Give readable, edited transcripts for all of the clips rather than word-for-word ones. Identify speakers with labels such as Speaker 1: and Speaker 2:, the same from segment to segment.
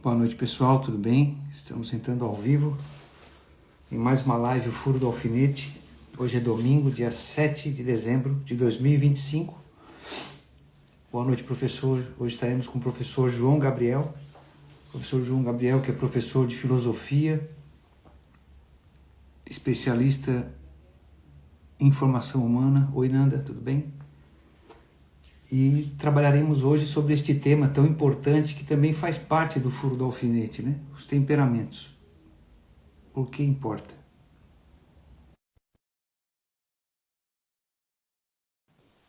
Speaker 1: Boa noite, pessoal, tudo bem? Estamos entrando ao vivo em mais uma live, o Furo do Alfinete. Hoje é domingo, dia 7 de dezembro de 2025. Boa noite, professor. Hoje estaremos com o professor João Gabriel. Professor João Gabriel, que é professor de filosofia, especialista em formação humana. Oi, Nanda, tudo bem? E trabalharemos hoje sobre este tema tão importante que também faz parte do Furo do Alfinete, né? Os temperamentos. O que importa?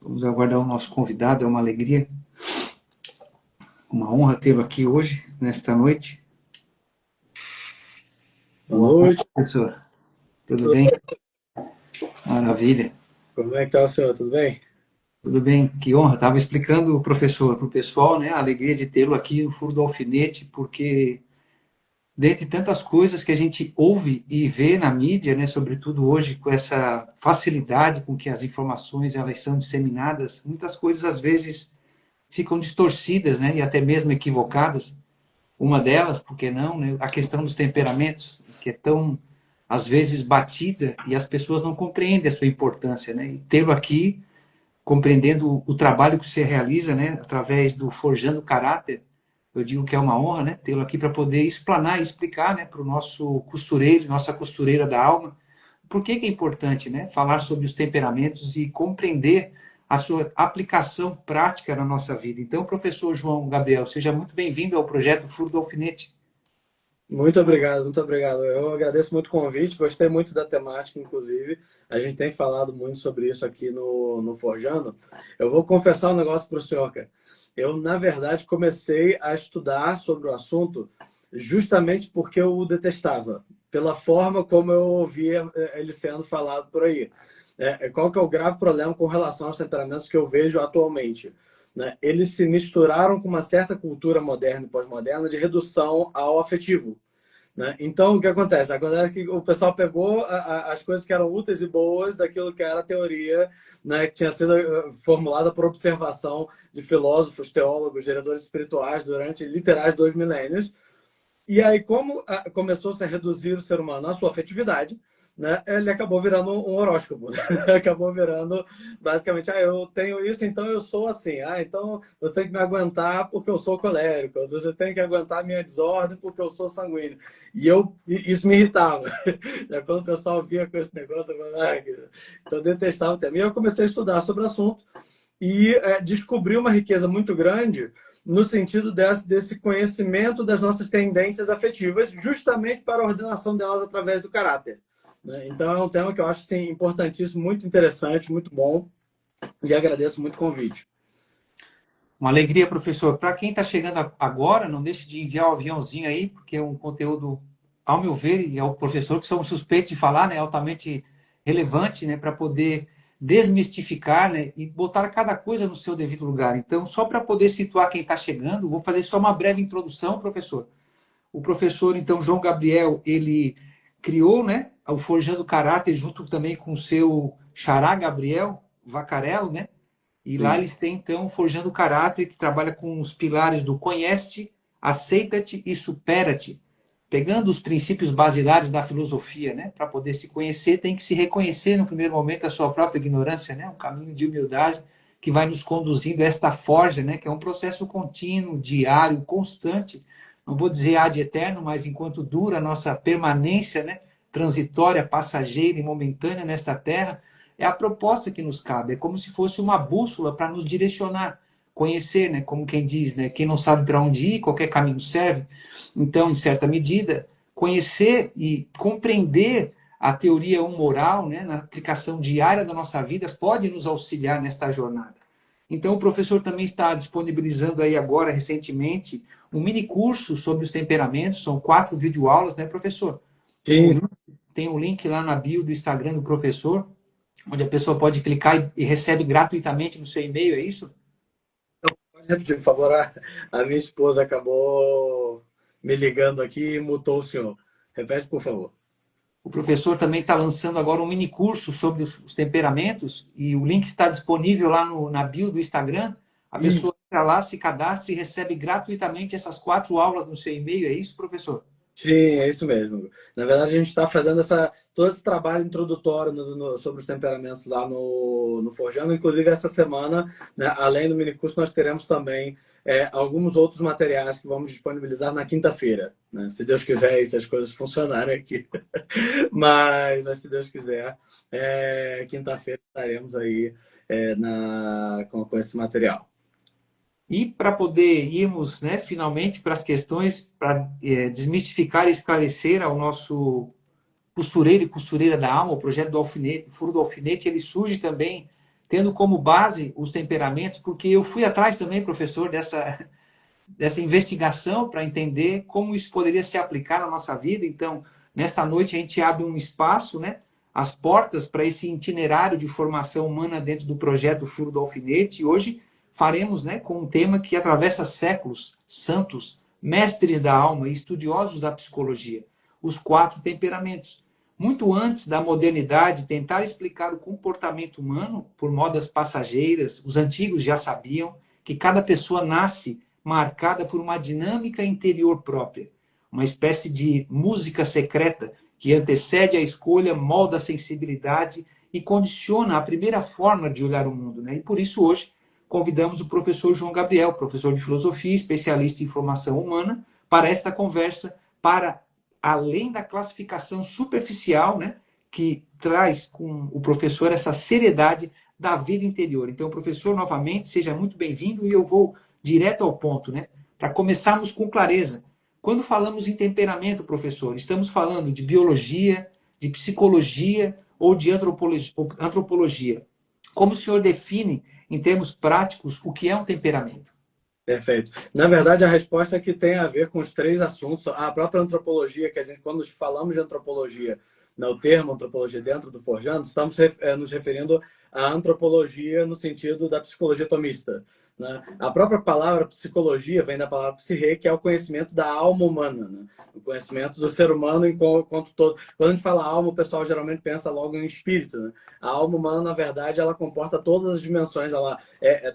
Speaker 1: Vamos aguardar o nosso convidado, é uma alegria, uma honra tê-lo aqui hoje, nesta noite.
Speaker 2: Boa noite.
Speaker 1: Professor, tudo bem? Maravilha.
Speaker 2: Como é que tá o senhor? Tudo bem?
Speaker 1: Tudo bem, que honra. Estava explicando, professor, para o pessoal, né, a alegria de tê-lo aqui no Furo do Alfinete, porque dentre tantas coisas que a gente ouve e vê na mídia, né, sobretudo hoje com essa facilidade com que as informações elas são disseminadas, muitas coisas às vezes ficam distorcidas, né, e até mesmo equivocadas. Uma delas, por que não, né, a questão dos temperamentos, que é tão às vezes batida e as pessoas não compreendem a sua importância, né? E tê-lo aqui compreendendo o trabalho que você realiza, né, através do Forjando Caráter. Eu digo que é uma honra, né, tê-lo aqui para poder explanar e explicar, né, para o nosso costureiro, nossa costureira da alma, por que é importante, né, falar sobre os temperamentos e compreender a sua aplicação prática na nossa vida. Então, professor João Gabriel, seja muito bem-vindo ao projeto Furo do Alfinete.
Speaker 2: Muito obrigado, muito obrigado. Eu agradeço muito o convite, gostei muito da temática, inclusive. A gente tem falado muito sobre isso aqui no Forjando. Eu vou confessar um negócio para o senhor, cara. Eu, na verdade, comecei a estudar sobre o assunto justamente porque eu o detestava, pela forma como eu ouvia ele sendo falado por aí. Qual que é o grave problema com relação aos temperamentos que eu vejo atualmente? Né? Eles se misturaram com uma certa cultura moderna e pós-moderna de redução ao afetivo. Né? Então, o que acontece? Acontece que o pessoal pegou as coisas que eram úteis e boas daquilo que era a teoria, né, que tinha sido formulada por observação de filósofos, teólogos, geradores espirituais durante literais 2 milênios. E aí, como começou-se a reduzir o ser humano à sua afetividade, né, ele acabou virando um horóscopo. Acabou virando, basicamente, eu tenho isso, então eu sou assim. Então você tem que me aguentar porque eu sou colérico. Você tem que aguentar a minha desordem porque eu sou sanguíneo. Isso me irritava. Quando o pessoal via com esse negócio, eu falava, então eu detestava o tema. E eu comecei a estudar sobre o assunto e descobri uma riqueza muito grande no sentido desse conhecimento das nossas tendências afetivas, justamente para a ordenação delas através do caráter. Né? Então é um tema que eu acho assim, importantíssimo, muito interessante, muito bom, e agradeço muito o convite.
Speaker 1: Uma alegria, professor. Para quem está chegando agora, não deixe de enviar o aviãozinho aí, porque é um conteúdo, ao meu ver, e ao professor que somos suspeitos de falar, né, altamente relevante, né, para poder desmistificar, né, e botar cada coisa no seu devido lugar. Então, só para poder situar quem está chegando, vou fazer só uma breve introdução, professor. O professor, então, João Gabriel, ele criou, né, o Forjando Caráter junto também com o seu xará Gabriel Vacarello, né? E lá
Speaker 2: Sim.
Speaker 1: eles têm, então, Forjando Caráter, que trabalha com os pilares do conhece-te, aceita-te e supera-te. Pegando os princípios basilares da filosofia, né? Para poder se conhecer, tem que se reconhecer no primeiro momento a sua própria ignorância, né? Um caminho de humildade que vai nos conduzindo a esta forja, né? Que é um processo contínuo, diário, constante. Não vou dizer ad eterno, mas enquanto dura a nossa permanência, né? Transitória, passageira e momentânea nesta terra, é a proposta que nos cabe, é como se fosse uma bússola para nos direcionar, conhecer, né? Como quem diz, né? Quem não sabe para onde ir, qualquer caminho serve. Então, em certa medida, conhecer e compreender a teoria moral, né? Na aplicação diária da nossa vida, pode nos auxiliar nesta jornada. Então, o professor também está disponibilizando aí agora, recentemente, um mini curso sobre os temperamentos, são 4 videoaulas, né, professor?
Speaker 2: Sim.
Speaker 1: Tem um link lá na bio do Instagram do professor, onde a pessoa pode clicar e recebe gratuitamente no seu e-mail, é isso?
Speaker 2: Pode repetir, por favor. A minha esposa acabou me ligando aqui e mutou o senhor. Repete, por favor.
Speaker 1: O professor também está lançando agora um mini curso sobre os temperamentos e o link está disponível lá na bio do Instagram. A
Speaker 2: Isso.
Speaker 1: pessoa entra lá, se cadastra e recebe gratuitamente essas 4 aulas no seu e-mail. É isso, professor?
Speaker 2: Sim, é isso mesmo. Na verdade, a gente está fazendo todo esse trabalho introdutório sobre os temperamentos lá no Forjando. Inclusive, essa semana, né, além do minicurso, nós teremos também alguns outros materiais que vamos disponibilizar na quinta-feira, né? Se Deus quiser e se as coisas funcionarem aqui. Mas se Deus quiser, quinta-feira estaremos aí com esse material.
Speaker 1: E para poder irmos, né, finalmente para as questões, para desmistificar e esclarecer ao nosso costureiro e costureira da alma, o projeto do alfinete, Furo do Alfinete, ele surge também tendo como base os temperamentos, porque eu fui atrás também, professor, dessa investigação para entender como isso poderia se aplicar na nossa vida. Então, nesta noite a gente abre um espaço, né, as portas para esse itinerário de formação humana dentro do projeto Furo do Alfinete. E hoje faremos, né, com um tema que atravessa séculos, santos, mestres da alma e estudiosos da psicologia, os 4 temperamentos. Muito antes da modernidade tentar explicar o comportamento humano por modas passageiras, os antigos já sabiam que cada pessoa nasce marcada por uma dinâmica interior própria, uma espécie de música secreta que antecede a escolha, molda a sensibilidade e condiciona a primeira forma de olhar o mundo, né? E por isso hoje convidamos o professor João Gabriel, professor de filosofia, especialista em formação humana, para esta conversa, para além da classificação superficial, né, que traz com o professor essa seriedade da vida interior. Então, professor, novamente, seja muito bem-vindo e eu vou direto ao ponto, né? Para começarmos com clareza. Quando falamos em temperamento, professor, estamos falando de biologia, de psicologia ou de antropologia. Como o senhor define, em termos práticos, o que é um temperamento?
Speaker 2: Perfeito. Na verdade, a resposta é que tem a ver com os 3 assuntos. A própria antropologia, que a gente, quando falamos de antropologia, no termo antropologia dentro do Forjando, estamos nos referindo à antropologia no sentido da psicologia tomista, né? A própria palavra psicologia vem da palavra psique, que é o conhecimento da alma humana, né? O conhecimento do ser humano enquanto todo. Quando a gente fala alma, o pessoal geralmente pensa logo em espírito, né? A alma humana, na verdade, ela comporta todas as dimensões, ela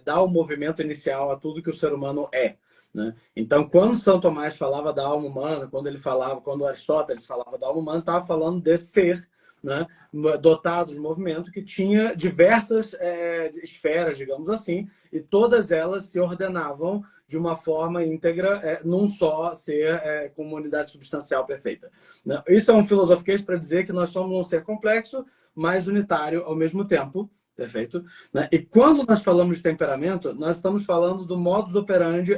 Speaker 2: dá o movimento inicial a tudo que o ser humano é. Né? Então, quando São Tomás falava da alma humana, quando Aristóteles falava da alma humana, estava falando desse ser, né, dotado de movimento que tinha diversas esferas, digamos assim, e todas elas se ordenavam de uma forma íntegra, num só ser com uma unidade substancial perfeita. Né? Isso é um filosofiquês para dizer que nós somos um ser complexo, mas unitário ao mesmo tempo. Perfeito? Né? E quando nós falamos de temperamento, nós estamos falando do modus operandi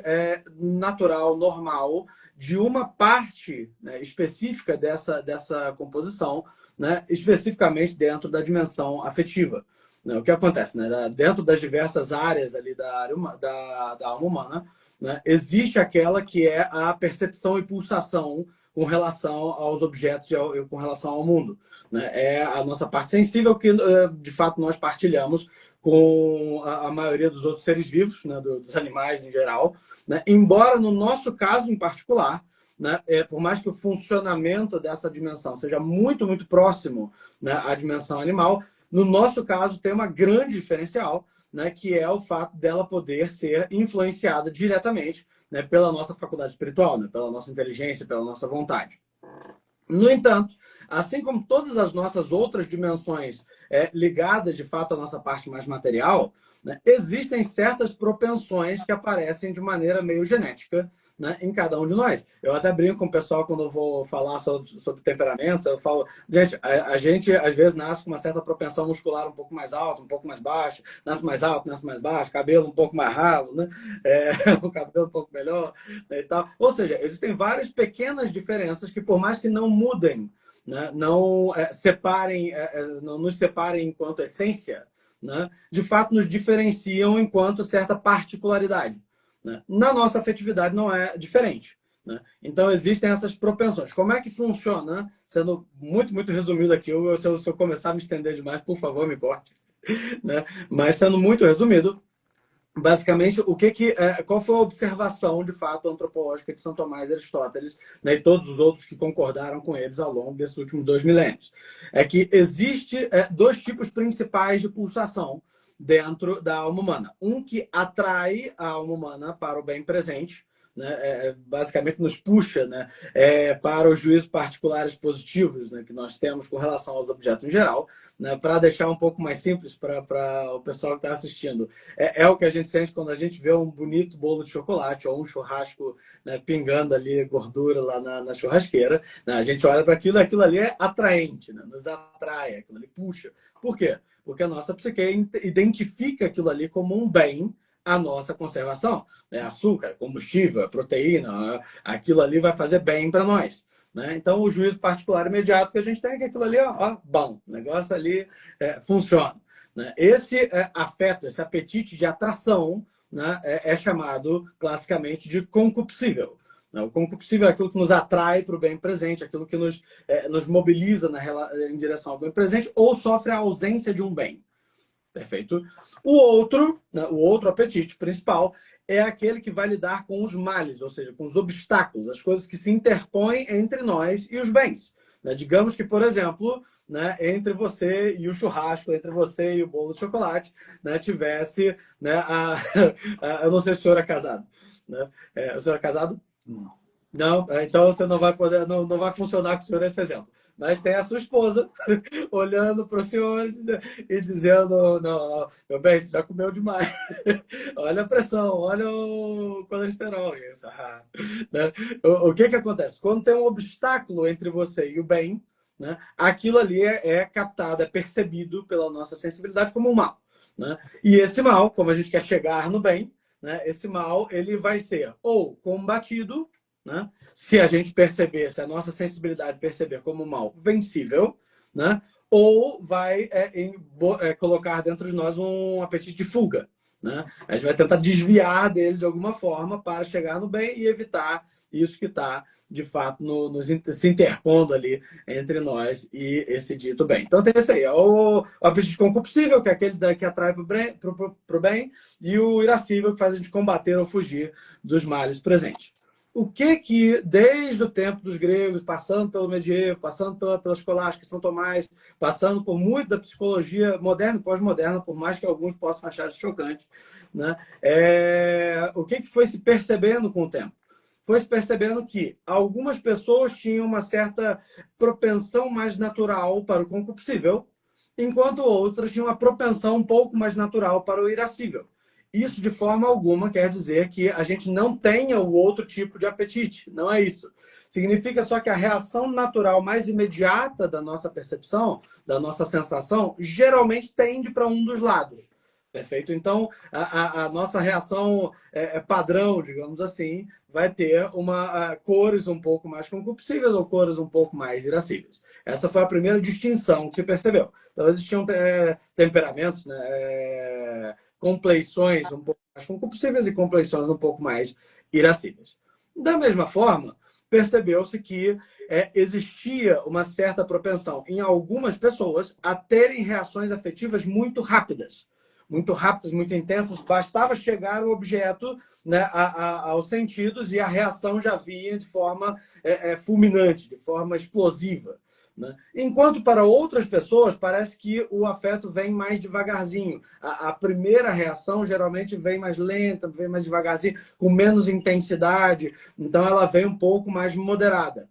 Speaker 2: natural, normal, de uma parte, né, específica dessa composição, né, especificamente dentro da dimensão afetiva. Né? O que acontece? Né? Dentro das diversas áreas ali da alma humana, né, existe aquela que é a percepção e pulsação com relação aos objetos e com relação ao mundo. Né? É a nossa parte sensível que, de fato, nós partilhamos com a maioria dos outros seres vivos, né? Dos animais em geral. Né? Embora, no nosso caso em particular, né? Por mais que o funcionamento dessa dimensão seja muito, muito próximo, né, à dimensão animal, no nosso caso tem uma grande diferencial, né, que é o fato dela poder ser influenciada diretamente, né, pela nossa faculdade espiritual, né, pela nossa inteligência, pela nossa vontade. No entanto, assim como todas as nossas outras dimensões ligadas, de fato, à nossa parte mais material, né, existem certas propensões que aparecem de maneira meio genética, né, em cada um de nós. Eu até brinco com o pessoal quando eu vou falar sobre temperamentos, eu falo, gente, a gente às vezes nasce com uma certa propensão muscular um pouco mais alta, um pouco mais baixa, nasce mais alto, nasce mais baixo, cabelo um pouco mais ralo, né? O cabelo um pouco melhor, né, e tal. Ou seja, existem várias pequenas diferenças que, por mais que não mudem, né, não não nos separem enquanto essência, né, de fato nos diferenciam enquanto certa particularidade. Né? Na nossa afetividade não é diferente. Né? Então, existem essas propensões. Como é que funciona? Sendo muito, muito resumido aqui, se eu começar a me estender demais, por favor, me corte. Né? Mas, sendo muito resumido, basicamente, qual foi a observação, de fato, antropológica de São Tomás e Aristóteles, né, e todos os outros que concordaram com eles ao longo desses últimos 2 milênios? É que existe 2 tipos principais de pulsação, dentro da alma humana. Um que atrai a alma humana para o bem presente, né? Basicamente nos puxa, né? Para os juízos particulares positivos, né? Que nós temos com relação aos objetos em geral, né? Para deixar um pouco mais simples para o pessoal que está assistindo. É o que a gente sente quando a gente vê um bonito bolo de chocolate ou um churrasco, né? Pingando ali gordura lá na churrasqueira, né? A gente olha para aquilo, aquilo ali é atraente, né? Nos atrai, aquilo ali puxa. Por quê? Porque a nossa psique identifica aquilo ali como um bem à nossa conservação. Açúcar, combustível, proteína, aquilo ali vai fazer bem para nós. Né? Então, o juízo particular imediato que a gente tem é que aquilo ali, ó, bom, o negócio ali funciona. Né? Esse afeto, esse apetite de atração, né, é chamado classicamente de concupiscível. O concupiscível é aquilo que nos atrai para o bem presente, aquilo que nos mobiliza em direção ao bem presente ou sofre a ausência de um bem. Perfeito? O outro apetite principal é aquele que vai lidar com os males, ou seja, com os obstáculos, as coisas que se interpõem entre nós e os bens. Né? Digamos que, por exemplo, né, entre você e o churrasco, entre você e o bolo de chocolate, né, tivesse, né, eu não sei se o senhor é casado. Né? O senhor é casado?
Speaker 1: Não.
Speaker 2: Não? Então você não vai poder, não vai funcionar com o senhor esse exemplo. Mas tem a sua esposa olhando para o senhor e dizendo: não, meu bem, você já comeu demais. Olha a pressão, olha o colesterol. Né? O que acontece? Quando tem um obstáculo entre você e o bem, né, aquilo ali é captado, é percebido pela nossa sensibilidade como um mal. Né? E esse mal, como a gente quer chegar no bem, né, esse mal ele vai ser ou combatido, né? Se a gente perceber, se a nossa sensibilidade perceber como mal vencível, né? Ou vai colocar dentro de nós um apetite de fuga. Né? A gente vai tentar desviar dele de alguma forma para chegar no bem e evitar isso que está, de fato, se interpondo ali entre nós e esse dito bem. Então tem esse aí, o apetite concupiscível, que é aquele que atrai para o bem, e o irascível, que faz a gente combater ou fugir dos males presentes. O que, desde o tempo dos gregos, passando pelo medievo, passando pela escolástica São Tomás, passando por muito da psicologia moderna e pós-moderna, por mais que alguns possam achar isso chocante, né? O que foi se percebendo com o tempo? Foi se percebendo que algumas pessoas tinham uma certa propensão mais natural para o concupiscível, enquanto outras tinham uma propensão um pouco mais natural para o irascível. Isso, de forma alguma, quer dizer que a gente não tenha o outro tipo de apetite. Não é isso. Significa só que a reação natural mais imediata da nossa percepção, da nossa sensação, geralmente tende para um dos lados. Perfeito? Então, a nossa reação padrão, digamos assim, vai ter cores um pouco mais concupiscíveis ou cores um pouco mais irascíveis. Essa foi a primeira distinção que se percebeu. Então, existiam temperamentos, né? Compleições um pouco mais concupiscíveis e compleições um pouco mais irascíveis. Da mesma forma, percebeu-se que existia uma certa propensão em algumas pessoas a terem reações afetivas muito rápidas, muito intensas. Bastava chegar o objeto, né, aos sentidos e a reação já vinha de forma fulminante, de forma explosiva. Né? Enquanto para outras pessoas parece que o afeto vem mais devagarzinho. A primeira reação geralmente vem mais lenta, vem mais devagarzinho, com menos intensidade. Então ela vem um pouco mais moderada.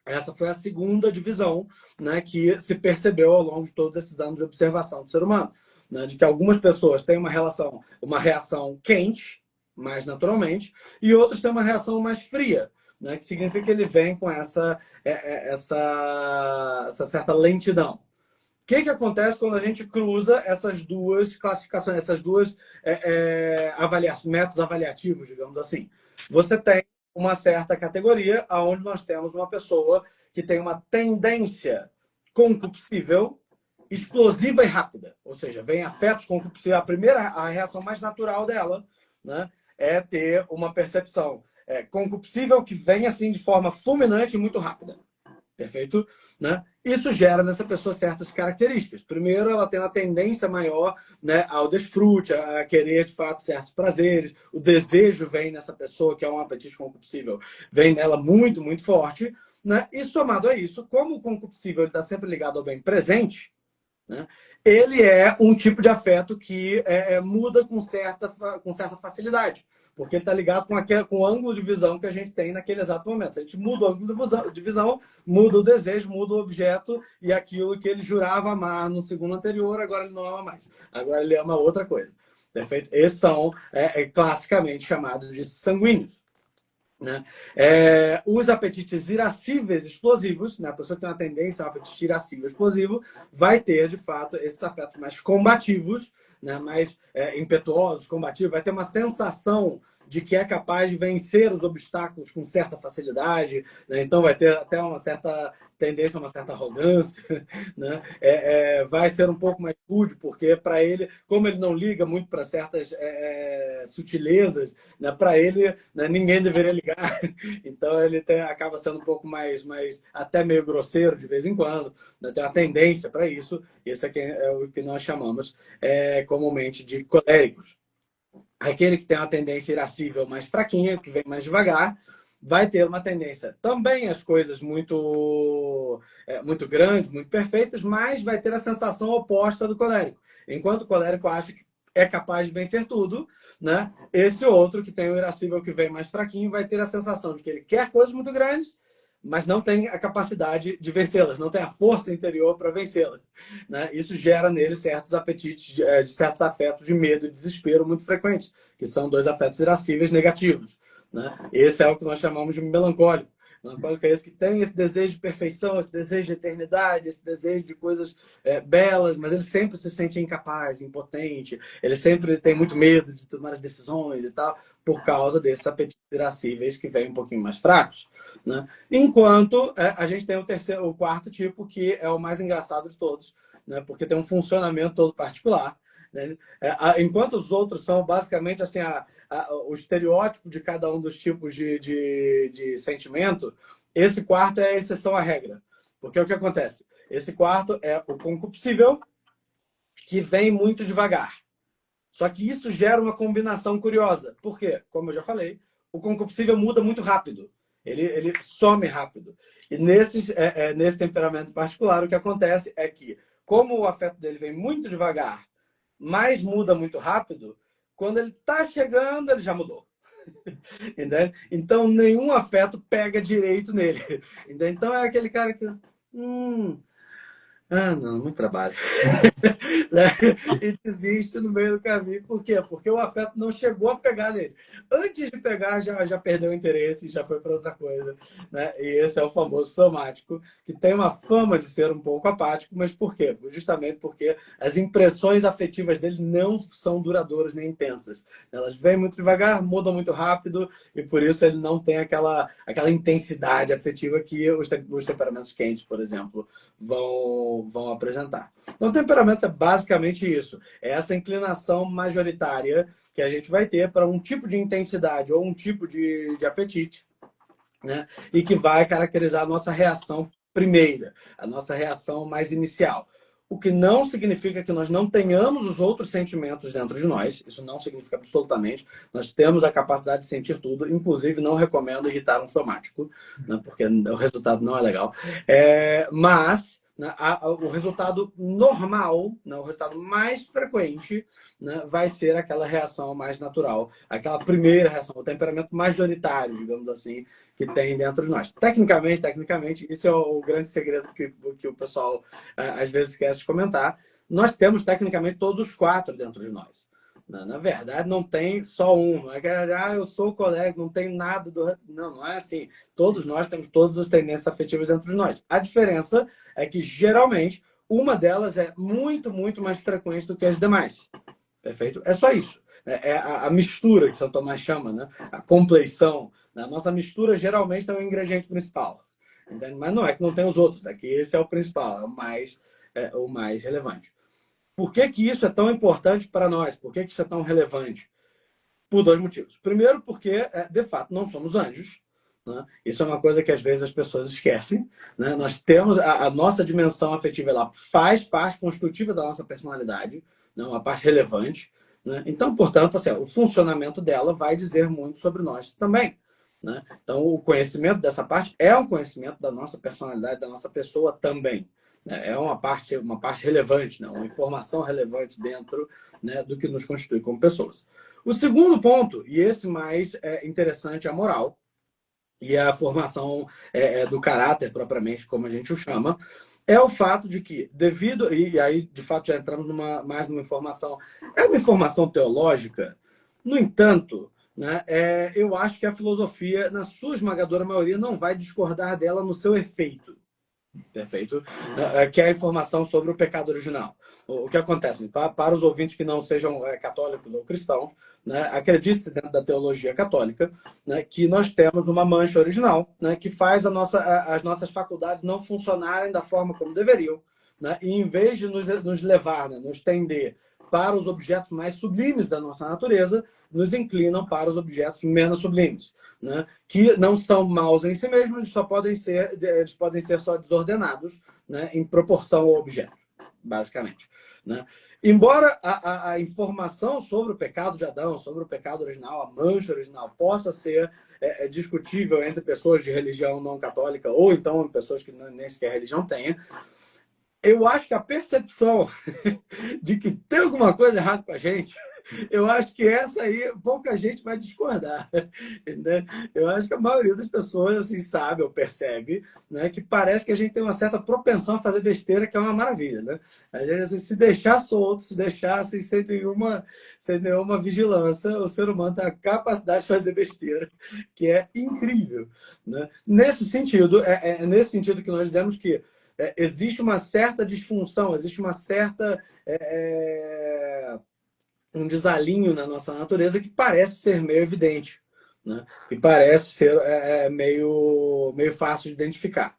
Speaker 2: Essa foi a segunda divisão, né, que se percebeu ao longo de todos esses anos de observação do ser humano. Né, de que algumas pessoas têm uma reação quente, mais naturalmente, e outras têm uma reação mais fria. Né, que significa que ele vem com essa certa lentidão. O que acontece quando a gente cruza essas duas classificações, essas duas métodos avaliativos, digamos assim? Você tem uma certa categoria onde nós temos uma pessoa que tem uma tendência concupiscível, explosiva e rápida. Ou seja, vem afetos concupiscíveis. A reação mais natural dela, né, é ter uma percepção concupiscível que vem assim de forma fulminante e muito rápida. Perfeito? Né? Isso gera nessa pessoa certas características. Primeiro, ela tem uma tendência maior, né, ao desfrute, a querer de fato certos prazeres. O desejo vem nessa pessoa, que é um apetite concupiscível, vem nela muito, muito forte. Né? E somado a isso, como o concupiscível está sempre ligado ao bem presente, né? Ele é um tipo de afeto que muda com certa facilidade, porque ele está ligado com o ângulo de visão que a gente tem naquele exato momento. Se a gente muda o ângulo de visão, muda o desejo, muda o objeto, e aquilo que ele jurava amar no segundo anterior, agora ele não ama mais. Agora ele ama outra coisa. Perfeito? Esses são classicamente chamados de sanguíneos. Né? Os apetites irascíveis explosivos, né? A pessoa que tem uma tendência a um apetite irascível explosivo, vai ter, de fato, esses afetos mais combativos, né? Mais impetuosos, combativos, vai ter uma sensação de que é capaz de vencer os obstáculos com certa facilidade, né? Então vai ter até uma certa tendência, uma certa arrogância, né? Vai ser um pouco mais rude, porque para ele, como ele não liga muito para certas sutilezas, né? Para ele, né? Ninguém deveria ligar, então ele acaba sendo um pouco mais até meio grosseiro de vez em quando, né? Tem uma tendência para isso. Esse aqui é o que nós chamamos comumente de coléricos. Aquele que tem uma tendência irascível mais fraquinha, que vem mais devagar, vai ter uma tendência também às coisas muito grandes, muito perfeitas, mas vai ter a sensação oposta do colérico. Enquanto o colérico acha que é capaz de vencer tudo, né? Esse outro, que tem o irascível que vem mais fraquinho, vai ter a sensação de que ele quer coisas muito grandes, mas não tem a capacidade de vencê-las, não tem a força interior para vencê-las, né? Isso gera nele certos apetites, de certos afetos de medo e desespero muito frequentes, que são dois afetos irascíveis negativos, né? Esse é o que nós chamamos de melancólico. Melancólico é esse que tem esse desejo de perfeição, esse desejo de eternidade, esse desejo de coisas belas, mas ele sempre se sente incapaz, impotente, ele sempre tem muito medo de tomar as decisões e tal, por causa desses apetites irascíveis que vêm um pouquinho mais fracos, né? Enquanto a gente tem o quarto tipo, que é o mais engraçado de todos, né? Porque tem um funcionamento todo particular, né? Enquanto os outros são basicamente assim, o estereótipo de cada um dos tipos de sentimento, esse quarto é a exceção à regra. Porque o que acontece? Esse quarto é o concupiscível, que vem muito devagar. Só que isso gera uma combinação curiosa. Por quê? Como eu já falei, o concupiscível muda muito rápido. Ele some rápido. E nesse temperamento particular, o que acontece é que, como o afeto dele vem muito devagar, mas muda muito rápido, quando ele está chegando, ele já mudou. Entende? Então, nenhum afeto pega direito nele. Entende? Então, é aquele cara que... não, muito trabalho. E desiste no meio do caminho. Por quê? Porque o afeto não chegou a pegar nele. Antes de pegar, já perdeu o interesse e já foi para outra coisa, né? E esse é o famoso flamático, que tem uma fama de ser um pouco apático, mas por quê? Justamente porque as impressões afetivas dele não são duradouras nem intensas. Elas vêm muito devagar, mudam muito rápido, e por isso ele não tem aquela intensidade afetiva que os temperamentos quentes, por exemplo, vão apresentar. Então, temperamentos é basicamente isso. É essa inclinação majoritária que a gente vai ter para um tipo de intensidade ou um tipo de apetite, né? E que vai caracterizar a nossa reação primeira, a nossa reação mais inicial. O que não significa que nós não tenhamos os outros sentimentos dentro de nós. Isso não significa absolutamente. Nós temos a capacidade de sentir tudo. Inclusive, não recomendo irritar um somático, né? Porque o resultado não é legal. Mas o resultado normal, né? O resultado mais frequente, né? Vai ser aquela reação mais natural. Aquela primeira reação, o temperamento majoritário, digamos assim, que tem dentro de nós. Tecnicamente, isso é o grande segredo que o pessoal às vezes esquece de comentar. Nós temos, tecnicamente, todos os quatro dentro de nós. Na verdade, não tem só um. Não é que eu sou colega, não tem nada do... Não é assim. Todos nós temos todas as tendências afetivas dentro de nós. A diferença é que, geralmente, uma delas é muito, muito mais frequente do que as demais. Perfeito? É só isso. É a mistura que São Tomás chama, né? A compleição. A nossa mistura geralmente é o ingrediente principal. Entende? Mas não é que não tem os outros, é que esse é o principal, é o mais relevante. Por que isso é tão importante para nós? Por que isso é tão relevante? Por dois motivos. Primeiro, porque, de fato, não somos anjos. Né? Isso é uma coisa que às vezes as pessoas esquecem. Né? Nós temos a nossa dimensão afetiva, ela faz parte constitutiva da nossa personalidade, né? Uma parte relevante. Né? Então, portanto, assim, o funcionamento dela vai dizer muito sobre nós também. Né? Então, o conhecimento dessa parte é um conhecimento da nossa personalidade, da nossa pessoa também. né? É uma parte relevante, né? Uma informação relevante dentro, né, do que nos constitui como pessoas. O segundo ponto, e esse mais interessante, é a moral e a formação do caráter, propriamente, como a gente o chama, é o fato de que, devido... E aí, de fato, já entramos mais numa informação... É uma informação teológica, no entanto, né, eu acho que a filosofia, na sua esmagadora maioria, não vai discordar dela no seu efeito. Perfeito. Que é a informação sobre o pecado original. O que acontece? Para os ouvintes que não sejam católicos ou cristãos, né, acredite-se dentro da teologia católica, né, que nós temos uma mancha original, né, que faz as nossas faculdades não funcionarem da forma como deveriam. Né, e em vez de nos levar, né, nos tender para os objetos mais sublimes da nossa natureza, nos inclinam para os objetos menos sublimes, né? Que não são maus em si mesmos, eles podem ser só desordenados, né? Em proporção ao objeto, basicamente. Né? Embora a informação sobre o pecado de Adão, sobre o pecado original, a mancha original, possa ser discutível entre pessoas de religião não católica ou então pessoas que nem sequer religião tenham, eu acho que a percepção de que tem alguma coisa errada com a gente, eu acho que essa aí pouca gente vai discordar. Né? Eu acho que a maioria das pessoas assim, sabe ou percebe, né, que parece que a gente tem uma certa propensão a fazer besteira, que é uma maravilha. Né? A gente, assim, se deixar solto, se deixar assim, sem nenhuma vigilância, o ser humano tem a capacidade de fazer besteira, que é incrível. Né? Nesse sentido, é nesse sentido que nós dizemos que existe uma certa disfunção, existe uma certa... um desalinho na nossa natureza que parece ser meio evidente, né? Que parece ser meio fácil de identificar.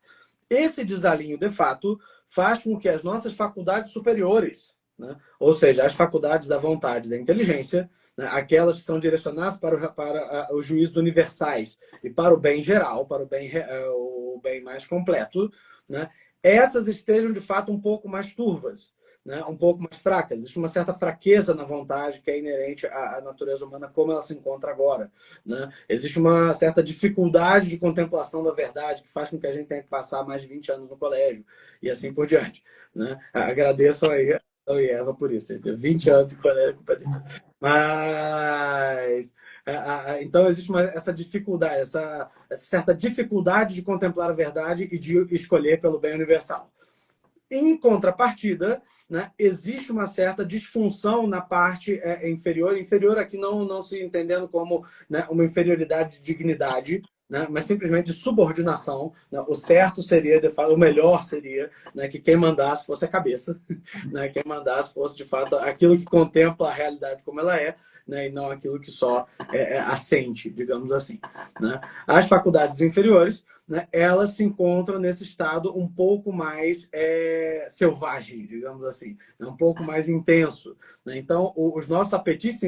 Speaker 2: Esse desalinho, de fato, faz com que as nossas faculdades superiores, né? Ou seja, as faculdades da vontade e da inteligência, né? Aquelas que são direcionadas para os juízos universais e para o bem geral, para o bem mais completo, né? Essas estejam, de fato, um pouco mais turvas, né? Um pouco mais fracas. Existe uma certa fraqueza na vontade que é inerente à natureza humana como ela se encontra agora. Né? Existe uma certa dificuldade de contemplação da verdade que faz com que a gente tenha que passar mais de 20 anos no colégio e assim por diante. Né? Agradeço aí a Adão e Eva por isso. 20 anos de colégio com o Mas... então existe essa dificuldade, essa certa dificuldade de contemplar a verdade e de escolher pelo bem universal. Em contrapartida, né, existe uma certa disfunção na parte inferior aqui não se entendendo como, né, uma inferioridade de dignidade, né, mas simplesmente de subordinação. Né? O certo seria, de fato, o melhor seria, né, que quem mandasse fosse a cabeça, né, quem mandasse fosse, de fato, aquilo que contempla a realidade como ela é, né, e não aquilo que só assente, digamos assim. Né? As faculdades inferiores, né, elas se encontram nesse estado um pouco mais selvagem, digamos assim, né, um pouco mais intenso. Né? Então, os nossos apetites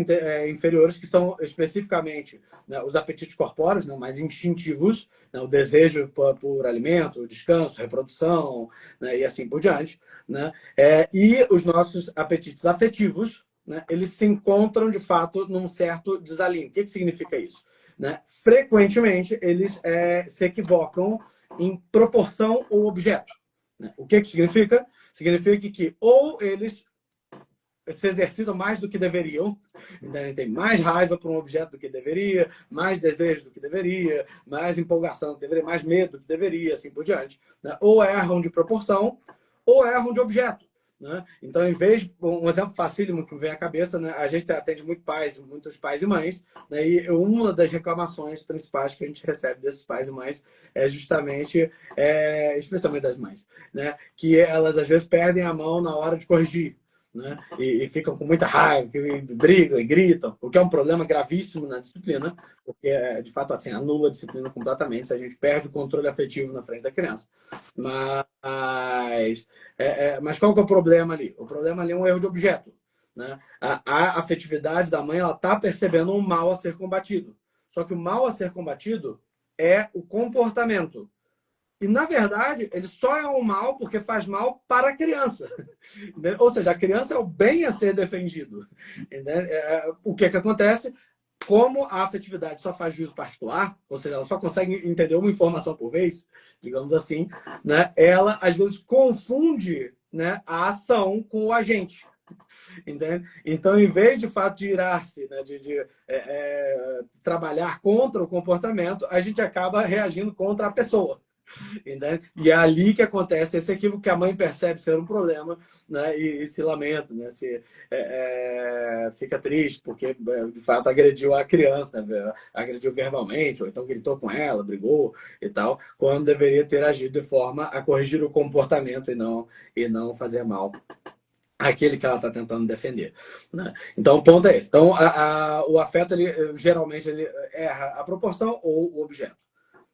Speaker 2: inferiores, que são especificamente, né, os apetites corpóreos, né, mais instintivos, né, o desejo por alimento, descanso, reprodução, né, e assim por diante, né, e os nossos apetites afetivos, né, eles se encontram, de fato, num certo desalinho. O que significa isso? Né? Frequentemente, eles se equivocam em proporção ou objeto. Né? O que significa? Significa que ou eles se exercitam mais do que deveriam, então ele tem mais raiva por um objeto do que deveria, mais desejo do que deveria, mais empolgação do que deveria, mais medo do que deveria, assim por diante. Né? Ou erram de proporção, ou erram de objeto. Né? Então, em vez, um exemplo facílimo que vem à cabeça, né? A gente atende muitos pais e mães, né? E uma das reclamações principais que a gente recebe desses pais e mães é justamente, especialmente das mães, né? Que elas às vezes perdem a mão na hora de corrigir. Né? E ficam com muita raiva, que brigam e gritam, o que é um problema gravíssimo na disciplina, porque, de fato, assim, anula a disciplina completamente se a gente perde o controle afetivo na frente da criança. Mas qual que é o problema ali? O problema ali é um erro de objeto. Né? A afetividade da mãe está percebendo um mal a ser combatido. Só que o mal a ser combatido é o comportamento. E, na verdade, ele só é um mal porque faz mal para a criança. Ou seja, a criança é o bem a ser defendido. O que acontece? como a afetividade só faz juízo particular, ou seja, ela só consegue entender uma informação por vez, digamos assim, né? Ela às vezes confunde, né, a ação com o agente. Entende? Então, em vez de fato de irar-se, né, trabalhar contra o comportamento, a gente acaba reagindo contra a pessoa. Entende? E é ali que acontece esse equívoco que a mãe percebe ser um problema, né, e se lamenta, né, fica triste porque de fato agrediu a criança, né, agrediu verbalmente, ou então gritou com ela, brigou e tal, quando deveria ter agido de forma a corrigir o comportamento e não fazer mal aquele que ela está tentando defender. Né? Então, o ponto é esse. Então, o afeto, geralmente, ele erra a proporção ou o objeto.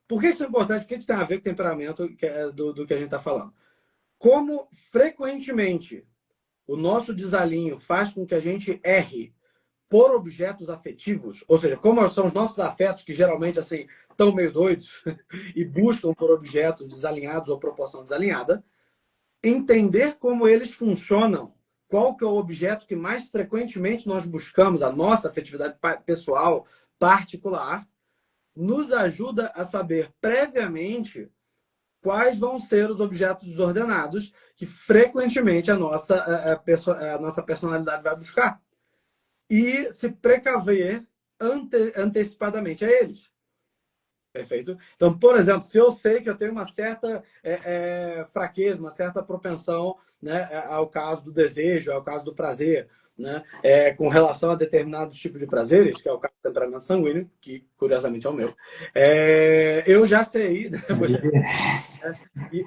Speaker 2: Por que isso é importante? O que isso tem a ver com o temperamento do que a gente está falando? Como, frequentemente, o nosso desalinho faz com que a gente erre por objetos afetivos, ou seja, como são os nossos afetos que geralmente assim estão meio doidos e buscam por objetos desalinhados ou proporção desalinhada, entender como eles funcionam, qual que é o objeto que mais frequentemente nós buscamos, a nossa afetividade pessoal particular, nos ajuda a saber previamente quais vão ser os objetos desordenados que frequentemente a nossa personalidade vai buscar. E se precaver antecipadamente a eles. Perfeito? Então, por exemplo, se eu sei que eu tenho uma certa fraqueza, uma certa propensão, né, ao caso do desejo, ao caso do prazer, né, com relação a determinados tipos de prazeres, que é o caso do temperamento sanguíneo, que curiosamente é o meu, eu já sei, né,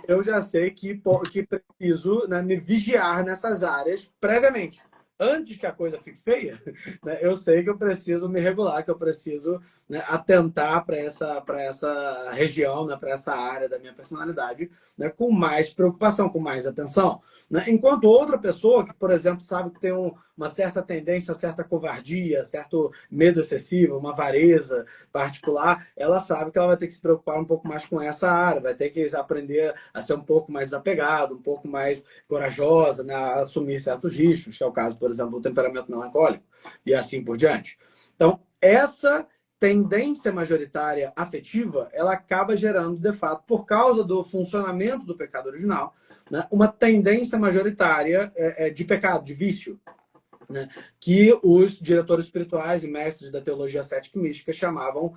Speaker 2: eu já sei que preciso, né, me vigiar nessas áreas previamente. Antes que a coisa fique feia, né, eu sei que eu preciso me regular, que eu preciso, né, atentar para essa região, né, para essa área da minha personalidade, né, com mais preocupação, com mais atenção. Né? Enquanto outra pessoa que, por exemplo, sabe que tem uma certa tendência, certa covardia, certo medo excessivo, uma avareza particular, ela sabe que ela vai ter que se preocupar um pouco mais com essa área, vai ter que aprender a ser um pouco mais desapegado, um pouco mais corajosa, né, a assumir certos riscos, que é o caso, por exemplo, do temperamento melancólico, e assim por diante. Então, essa tendência majoritária afetiva, ela acaba gerando, de fato, por causa do funcionamento do pecado original, né, uma tendência majoritária de pecado, de vício, né, que os diretores espirituais e mestres da teologia cética e mística chamavam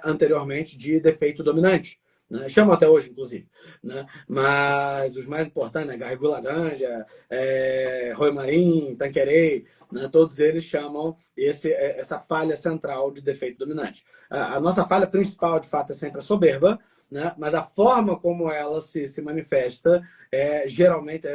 Speaker 2: anteriormente de defeito dominante. Né? Chamam até hoje, inclusive. Né? Mas os mais importantes, né? Garrigou Laganja, Roy Marim, Tanqueray, né? Todos eles chamam essa falha central de defeito dominante. A nossa falha principal, de fato, é sempre a soberba, né? Mas a forma como ela se manifesta, geralmente,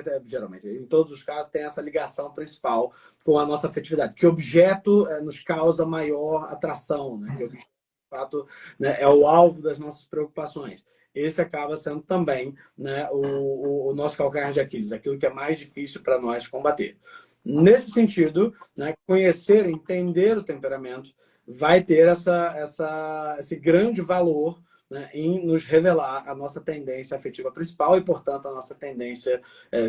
Speaker 2: em todos os casos, tem essa ligação principal com a nossa afetividade. Que objeto nos causa maior atração, né? Que objeto, de fato, né, é o alvo das nossas preocupações. Esse acaba sendo também, né, o nosso calcanhar de Aquiles, aquilo que é mais difícil para nós combater. Nesse sentido, né, conhecer, entender o temperamento vai ter esse grande valor, né, em nos revelar a nossa tendência afetiva principal e, portanto, a nossa tendência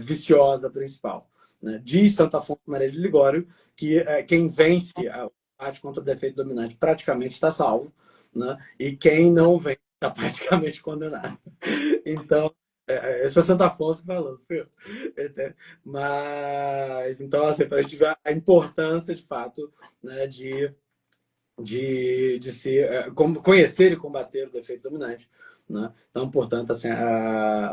Speaker 2: viciosa principal. Né? Diz Santo Afonso Maria de Ligório que quem vence a parte contra o defeito dominante praticamente está salvo, né? E quem não vence está praticamente condenado. Então, esse foi Santo Afonso falando, viu? Mas, então, assim, para a gente ver a importância, de fato, né, de se conhecer e combater o defeito dominante. Né? Então, portanto, assim,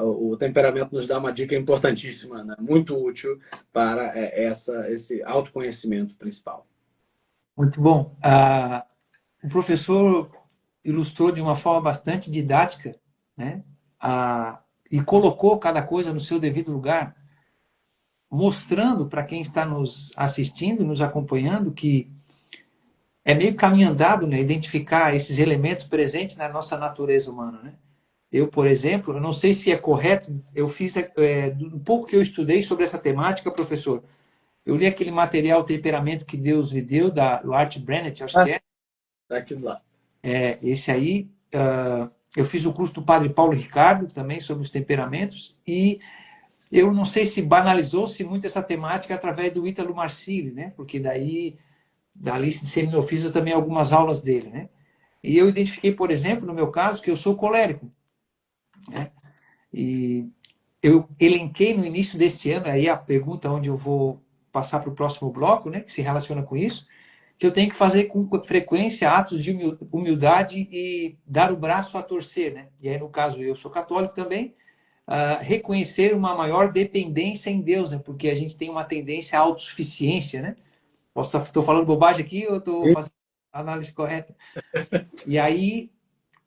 Speaker 2: o temperamento nos dá uma dica importantíssima, né? Muito útil para esse autoconhecimento principal.
Speaker 1: Muito bom. O professor ilustrou de uma forma bastante didática, né? E colocou cada coisa no seu devido lugar, mostrando para quem está nos assistindo, nos acompanhando, que é meio caminho andado, né? Identificar esses elementos presentes na nossa natureza humana, né? Eu, por exemplo, eu não sei se é correto, eu fiz um pouco que eu estudei sobre essa temática, professor. Eu li aquele material Temperamento que Deus lhe deu, do Art Brennett, acho que é.
Speaker 2: Aquilo lá.
Speaker 1: Esse aí, eu fiz o curso do Padre Paulo Ricardo, também sobre os temperamentos, e eu não sei se banalizou-se muito essa temática através do Ítalo Marcilli, né? Porque daí da lista de semiofícios também algumas aulas dele, né? E eu identifiquei, por exemplo, no meu caso, que eu sou colérico, né? E eu elenquei no início deste ano, aí a pergunta onde eu vou passar para o próximo bloco, né, que se relaciona com isso, que eu tenho que fazer com frequência atos de humildade e dar o braço a torcer, né? E aí, no caso, eu sou católico também, reconhecer uma maior dependência em Deus, né? Porque a gente tem uma tendência à autossuficiência, né? Estou falando bobagem aqui ou estou fazendo a análise correta? E aí,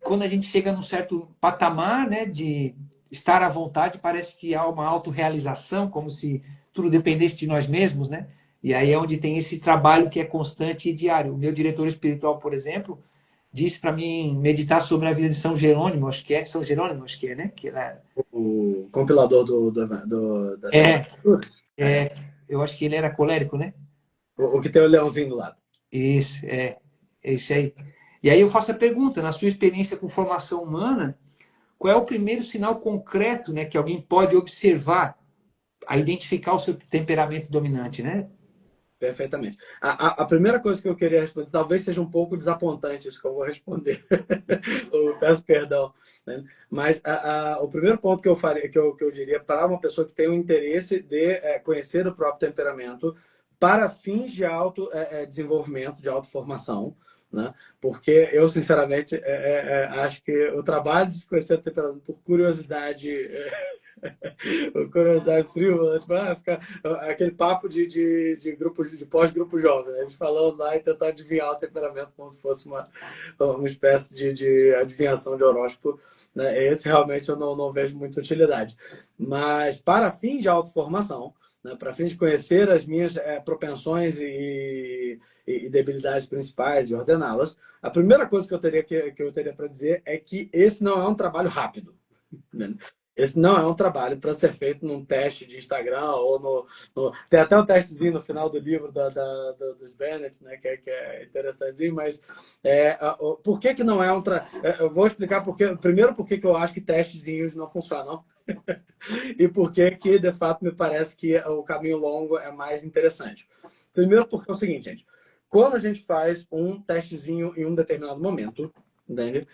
Speaker 1: quando a gente chega num certo patamar, né, de estar à vontade, parece que há uma autorrealização, como se tudo dependesse de nós mesmos, né? E aí é onde tem esse trabalho que é constante e diário. O meu diretor espiritual, por exemplo, disse para mim meditar sobre a vida de São Jerônimo, acho que é São Jerônimo, acho que é, né? Que era...
Speaker 2: O compilador das Sagradas Escrituras.
Speaker 1: Eu acho que ele era colérico, né?
Speaker 2: O que tem o leãozinho do lado.
Speaker 1: Isso, esse aí. E aí eu faço a pergunta, na sua experiência com formação humana, qual é o primeiro sinal concreto, né, que alguém pode observar a identificar o seu temperamento dominante, né?
Speaker 2: Perfeitamente. A primeira coisa que eu queria responder, talvez seja um pouco desapontante isso que eu vou responder. Eu peço perdão. Né? Mas o primeiro ponto que eu faria, que eu diria para uma pessoa que tem o interesse de conhecer o próprio temperamento para fins de auto desenvolvimento, de autoformação, né? Porque eu, sinceramente, acho que o trabalho de se conhecer o temperamento por curiosidade curiosidade frio, tipo, fica aquele papo de grupo, de pós-grupo jovem, né? Eles falando lá e tentar adivinhar o temperamento como se fosse uma espécie de adivinhação de horóscopo, né? Esse realmente eu não vejo muita utilidade. Mas para fim de autoformação, né, para fim de conhecer as minhas propensões e debilidades principais e ordená-las, a primeira coisa que eu teria para dizer é que esse não é um trabalho rápido. Né? Esse não é um trabalho para ser feito num teste de Instagram ou Tem até um testezinho no final do livro dos Bennett, né, que é interessantezinho, mas por que não é um eu vou explicar primeiro por que eu acho que testezinhos não funcionam e por que de fato me parece que o caminho longo é mais interessante. Primeiro porque é o seguinte, gente, quando a gente faz um testezinho em um determinado momento, entende?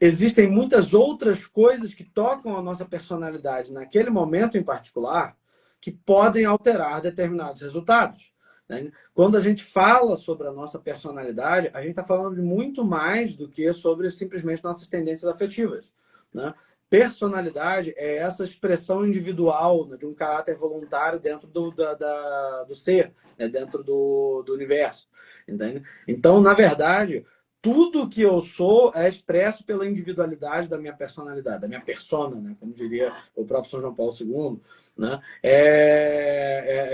Speaker 2: Existem muitas outras coisas que tocam a nossa personalidade naquele momento em particular que podem alterar determinados resultados. Né? Quando a gente fala sobre a nossa personalidade, a gente está falando de muito mais do que sobre simplesmente nossas tendências afetivas. Né? Personalidade é essa expressão individual, né, de um caráter voluntário dentro do ser, né, dentro do universo. Entende? Então, na verdade, tudo que eu sou é expresso pela individualidade da minha personalidade, da minha persona, né? Como diria o próprio São João Paulo II. Né?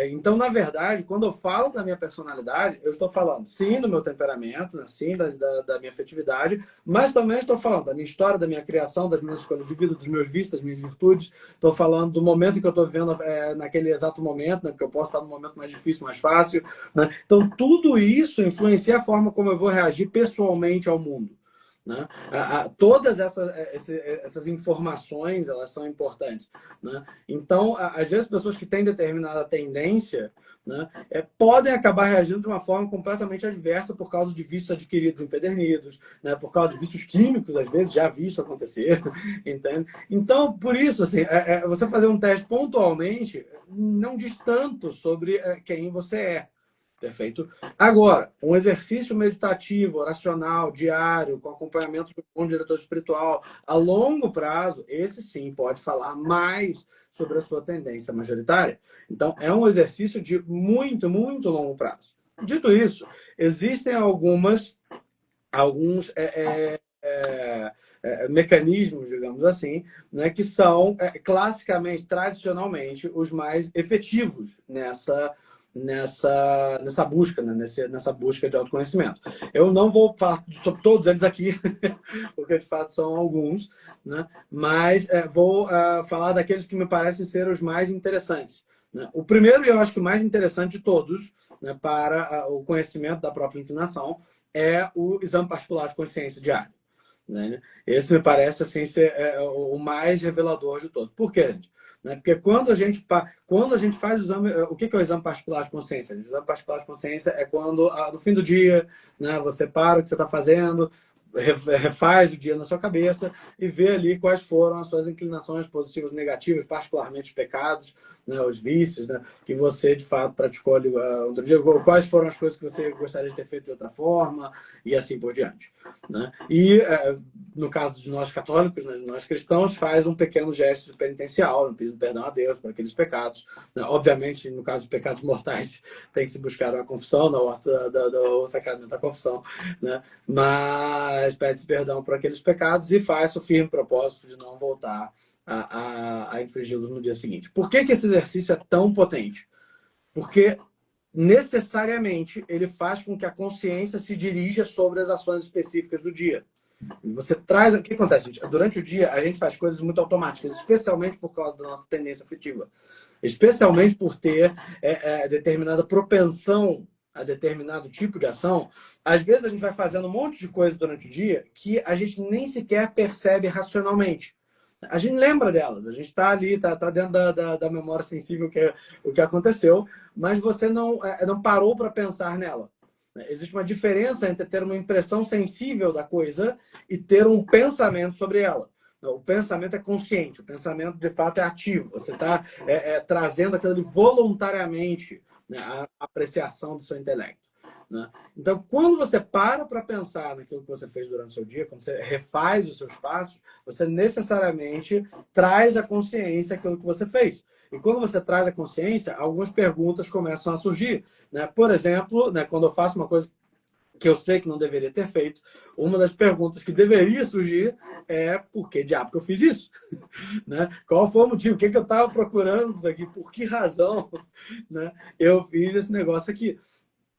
Speaker 2: Então, na verdade, quando eu falo da minha personalidade, eu estou falando, sim, do meu temperamento, né? Sim, da minha afetividade, mas também estou falando da minha história, da minha criação, das minhas escolhas de vida, dos meus vícios, das minhas virtudes. Estou falando do momento que eu estou vivendo naquele exato momento, né? Porque eu posso estar num momento mais difícil, mais fácil. Né? Então, tudo isso influencia a forma como eu vou reagir pessoalmente ao mundo. Né? Todas essas informações, elas são importantes. Né? Então, às vezes, pessoas que têm determinada tendência, né, podem acabar reagindo de uma forma completamente adversa por causa de vícios adquiridos empedernidos, né, por causa de vícios químicos, às vezes, já vi isso acontecer. Entende? Então, por isso, assim, você fazer um teste pontualmente não diz tanto sobre quem você é. Perfeito. Agora, um exercício meditativo, oracional, diário, com acompanhamento de um diretor espiritual a longo prazo, esse sim pode falar mais sobre a sua tendência majoritária. Então, é um exercício de muito, muito longo prazo. Dito isso, existem alguns mecanismos, digamos assim, né, que são classicamente, tradicionalmente, os mais efetivos nessa busca, né? nessa busca de autoconhecimento. Eu não vou falar sobre todos eles aqui, porque de fato são alguns, né? Mas vou falar daqueles que me parecem ser os mais interessantes. Né? O primeiro, e eu acho que o mais interessante de todos, né, para o conhecimento da própria inclinação, é o exame particular de consciência diário. Né? Esse me parece assim, ser o mais revelador de todos. Por quê, gente? né? Porque quando a gente faz o exame, o que é o exame particular de consciência? O exame particular de consciência é quando, no fim do dia, né, você para o que você está fazendo, refaz o dia na sua cabeça e vê ali quais foram as suas inclinações positivas e negativas, particularmente os pecados, né, os vícios, né, que você de fato praticou ali no dia, quais foram as coisas que você gostaria de ter feito de outra forma e assim por diante, né? E no caso de nós católicos, né, nós cristãos, faz um pequeno gesto penitencial, pedindo perdão a Deus por aqueles pecados, né? Obviamente, no caso de pecados mortais, tem que se buscar uma confissão na horta do sacramento da confissão, né? Mas pede-se perdão por aqueles pecados e faz o firme propósito de não voltar a infringi-los no dia seguinte. Por que esse exercício é tão potente? Porque necessariamente ele faz com que a consciência se dirija sobre as ações específicas do dia. Você traz... O que acontece, gente? Durante o dia, a gente faz coisas muito automáticas, especialmente por causa da nossa tendência afetiva. Especialmente por ter determinada propensão a determinado tipo de ação. Às vezes, a gente vai fazendo um monte de coisa durante o dia que a gente nem sequer percebe racionalmente. A gente lembra delas, a gente está ali, está dentro da memória sensível o que aconteceu, mas você não parou para pensar nela. Existe uma diferença entre ter uma impressão sensível da coisa e ter um pensamento sobre ela. O pensamento é consciente, o pensamento de fato é ativo. Você está trazendo aquilo ali voluntariamente, né, a apreciação do seu intelecto, né? Então, quando você para pensar naquilo que você fez durante o seu dia, quando você refaz os seus passos, você necessariamente traz à consciência aquilo que você fez. E quando você traz à consciência, algumas perguntas começam a surgir, né? Por exemplo, né, quando eu faço uma coisa que eu sei que não deveria ter feito, uma das perguntas que deveria surgir é por que diabo que eu fiz isso? Né? Qual foi o motivo? O que eu estava procurando isso aqui? Por que razão, né, eu fiz esse negócio aqui?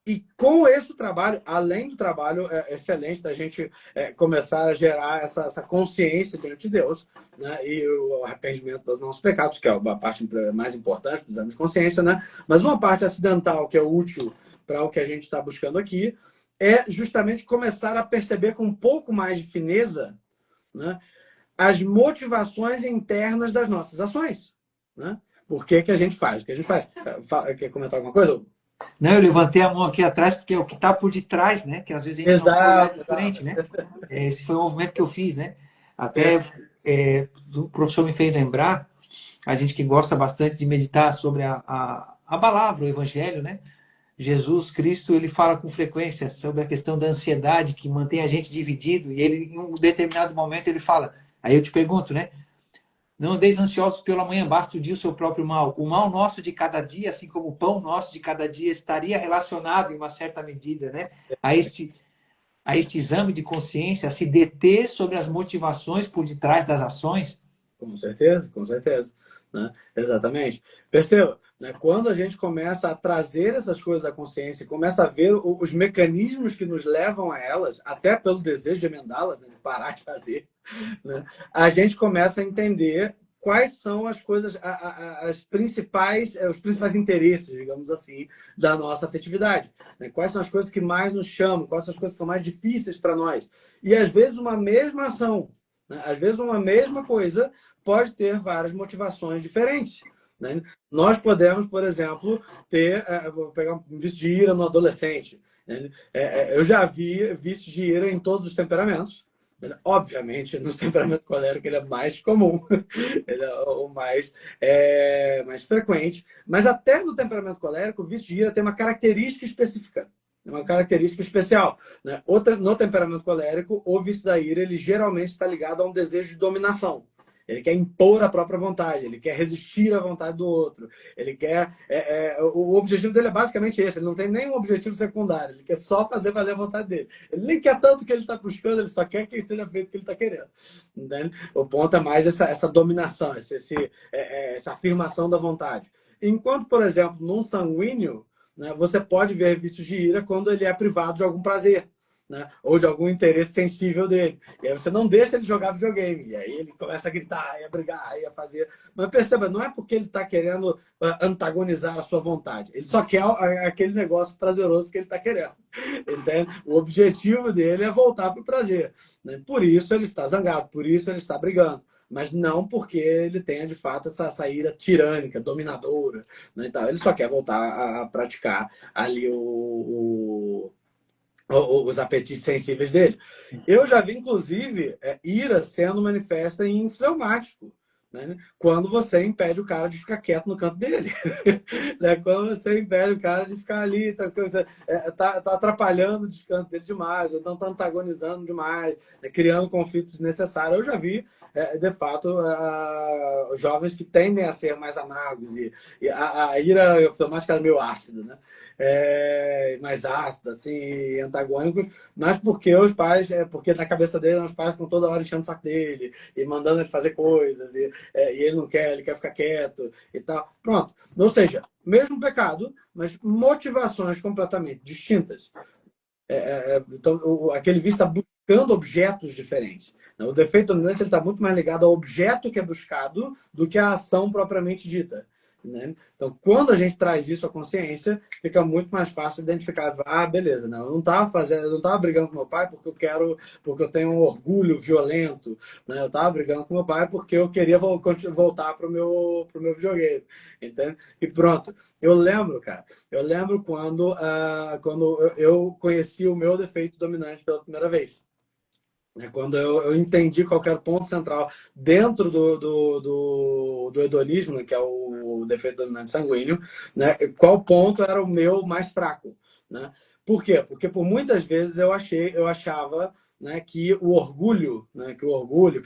Speaker 2: E com esse trabalho, além do trabalho excelente da gente começar a gerar essa consciência diante de Deus, né, e o arrependimento dos nossos pecados, que é a parte mais importante do exame de consciência, né, mas uma parte acidental que é útil para o que a gente está buscando aqui é justamente começar a perceber com um pouco mais de fineza, né, as motivações internas das nossas ações, né? Por que a gente faz? O que a gente faz? Quer comentar alguma coisa?
Speaker 1: Não, eu levantei a mão aqui atrás porque é o que está por detrás, né? Que às vezes a gente não pode olhar de frente, né? Esse foi o movimento que eu fiz, né? Até o professor me fez lembrar, a gente que gosta bastante de meditar sobre a palavra, o evangelho, né? Jesus Cristo, ele fala com frequência sobre a questão da ansiedade que mantém a gente dividido, e ele, em um determinado momento, ele fala, aí eu te pergunto, né? Não andeis ansiosos pelo amanhã, basta o dia o seu próprio mal. O mal nosso de cada dia, assim como o pão nosso de cada dia, estaria relacionado, em uma certa medida, né, a este exame de consciência, a se deter sobre as motivações por detrás das ações.
Speaker 2: Com certeza, com certeza. Né? Exatamente. Perceba, né? Quando a gente começa a trazer essas coisas à consciência, começa a ver os mecanismos que nos levam a elas, até pelo desejo de emendá-las, né? De parar de fazer, né? A gente começa a entender quais são as coisas, os principais interesses, digamos assim, da nossa afetividade. Né? Quais são as coisas que mais nos chamam, quais são as coisas que são mais difíceis para nós. E às vezes uma mesma ação, né? Às vezes uma mesma coisa pode ter várias motivações diferentes. Né? Nós podemos, por exemplo, vou pegar um visto de ira no adolescente. Né? Eu já vi visto de ira em todos os temperamentos. Obviamente, no temperamento colérico ele é mais comum, ele é o mais frequente, mas até no temperamento colérico, o visto de ira tem uma característica específica, uma característica especial. Né? No temperamento colérico, o visto da ira ele geralmente está ligado a um desejo de dominação. Ele quer impor a própria vontade, ele quer resistir à vontade do outro. Ele quer. O objetivo dele é basicamente esse. Ele não tem nenhum objetivo secundário. Ele quer só fazer valer a vontade dele. Ele nem quer tanto o que ele está buscando, ele só quer que seja feito o que ele está querendo. Entende? O ponto é mais essa dominação, essa afirmação da vontade. Enquanto, por exemplo, num sanguíneo, né, você pode ver vistos de ira quando ele é privado de algum prazer. Né? Ou de algum interesse sensível dele. E aí você não deixa ele jogar videogame. E aí ele começa a gritar, a brigar, a fazer... Mas perceba, não é porque ele está querendo antagonizar a sua vontade. Ele só quer aquele negócio prazeroso que ele está querendo. Entende? O objetivo dele é voltar para o prazer. Né? Por isso ele está zangado, por isso ele está brigando. mas não porque ele tenha, de fato, essa ira tirânica, dominadora, né? Então, ele só quer voltar a praticar ali os apetites sensíveis dele. Eu já vi, inclusive, ira sendo manifesta em fleumático, né? Quando você impede o cara de ficar quieto no canto dele. Né? Quando você impede o cara de ficar ali, tranquilo, tá atrapalhando o descanso dele demais, ou então tá antagonizando demais, né? Criando conflitos desnecessários. Eu já vi, de fato, jovens que tendem a ser mais amargos, e a ira fleumática é meio ácida, né? Mais ácida, assim, antagônicos, mas porque os pais, porque na cabeça dele, os pais ficam toda hora enchendo o saco dele e mandando ele fazer coisas, e ele não quer, ele quer ficar quieto e tal. Pronto. Ou seja, mesmo pecado, mas motivações completamente distintas. Então, aquele vício está buscando objetos diferentes. O defeito dominante está muito mais ligado ao objeto que é buscado do que à ação propriamente dita. Né? Então, quando a gente traz isso à consciência, fica muito mais fácil identificar, beleza, né? Eu não estava brigando com meu pai porque eu tenho um orgulho violento, né? Eu estava brigando com meu pai porque eu queria voltar pro meu videogame, entende? E pronto. Eu lembro, cara, quando eu conheci o meu defeito dominante pela primeira vez. Quando eu entendi qual era o ponto central dentro do hedonismo, que é o defeito dominante sanguíneo, né? Qual ponto era o meu mais fraco. Né? Por quê? Porque por muitas vezes eu achava, né, que o orgulho, né, que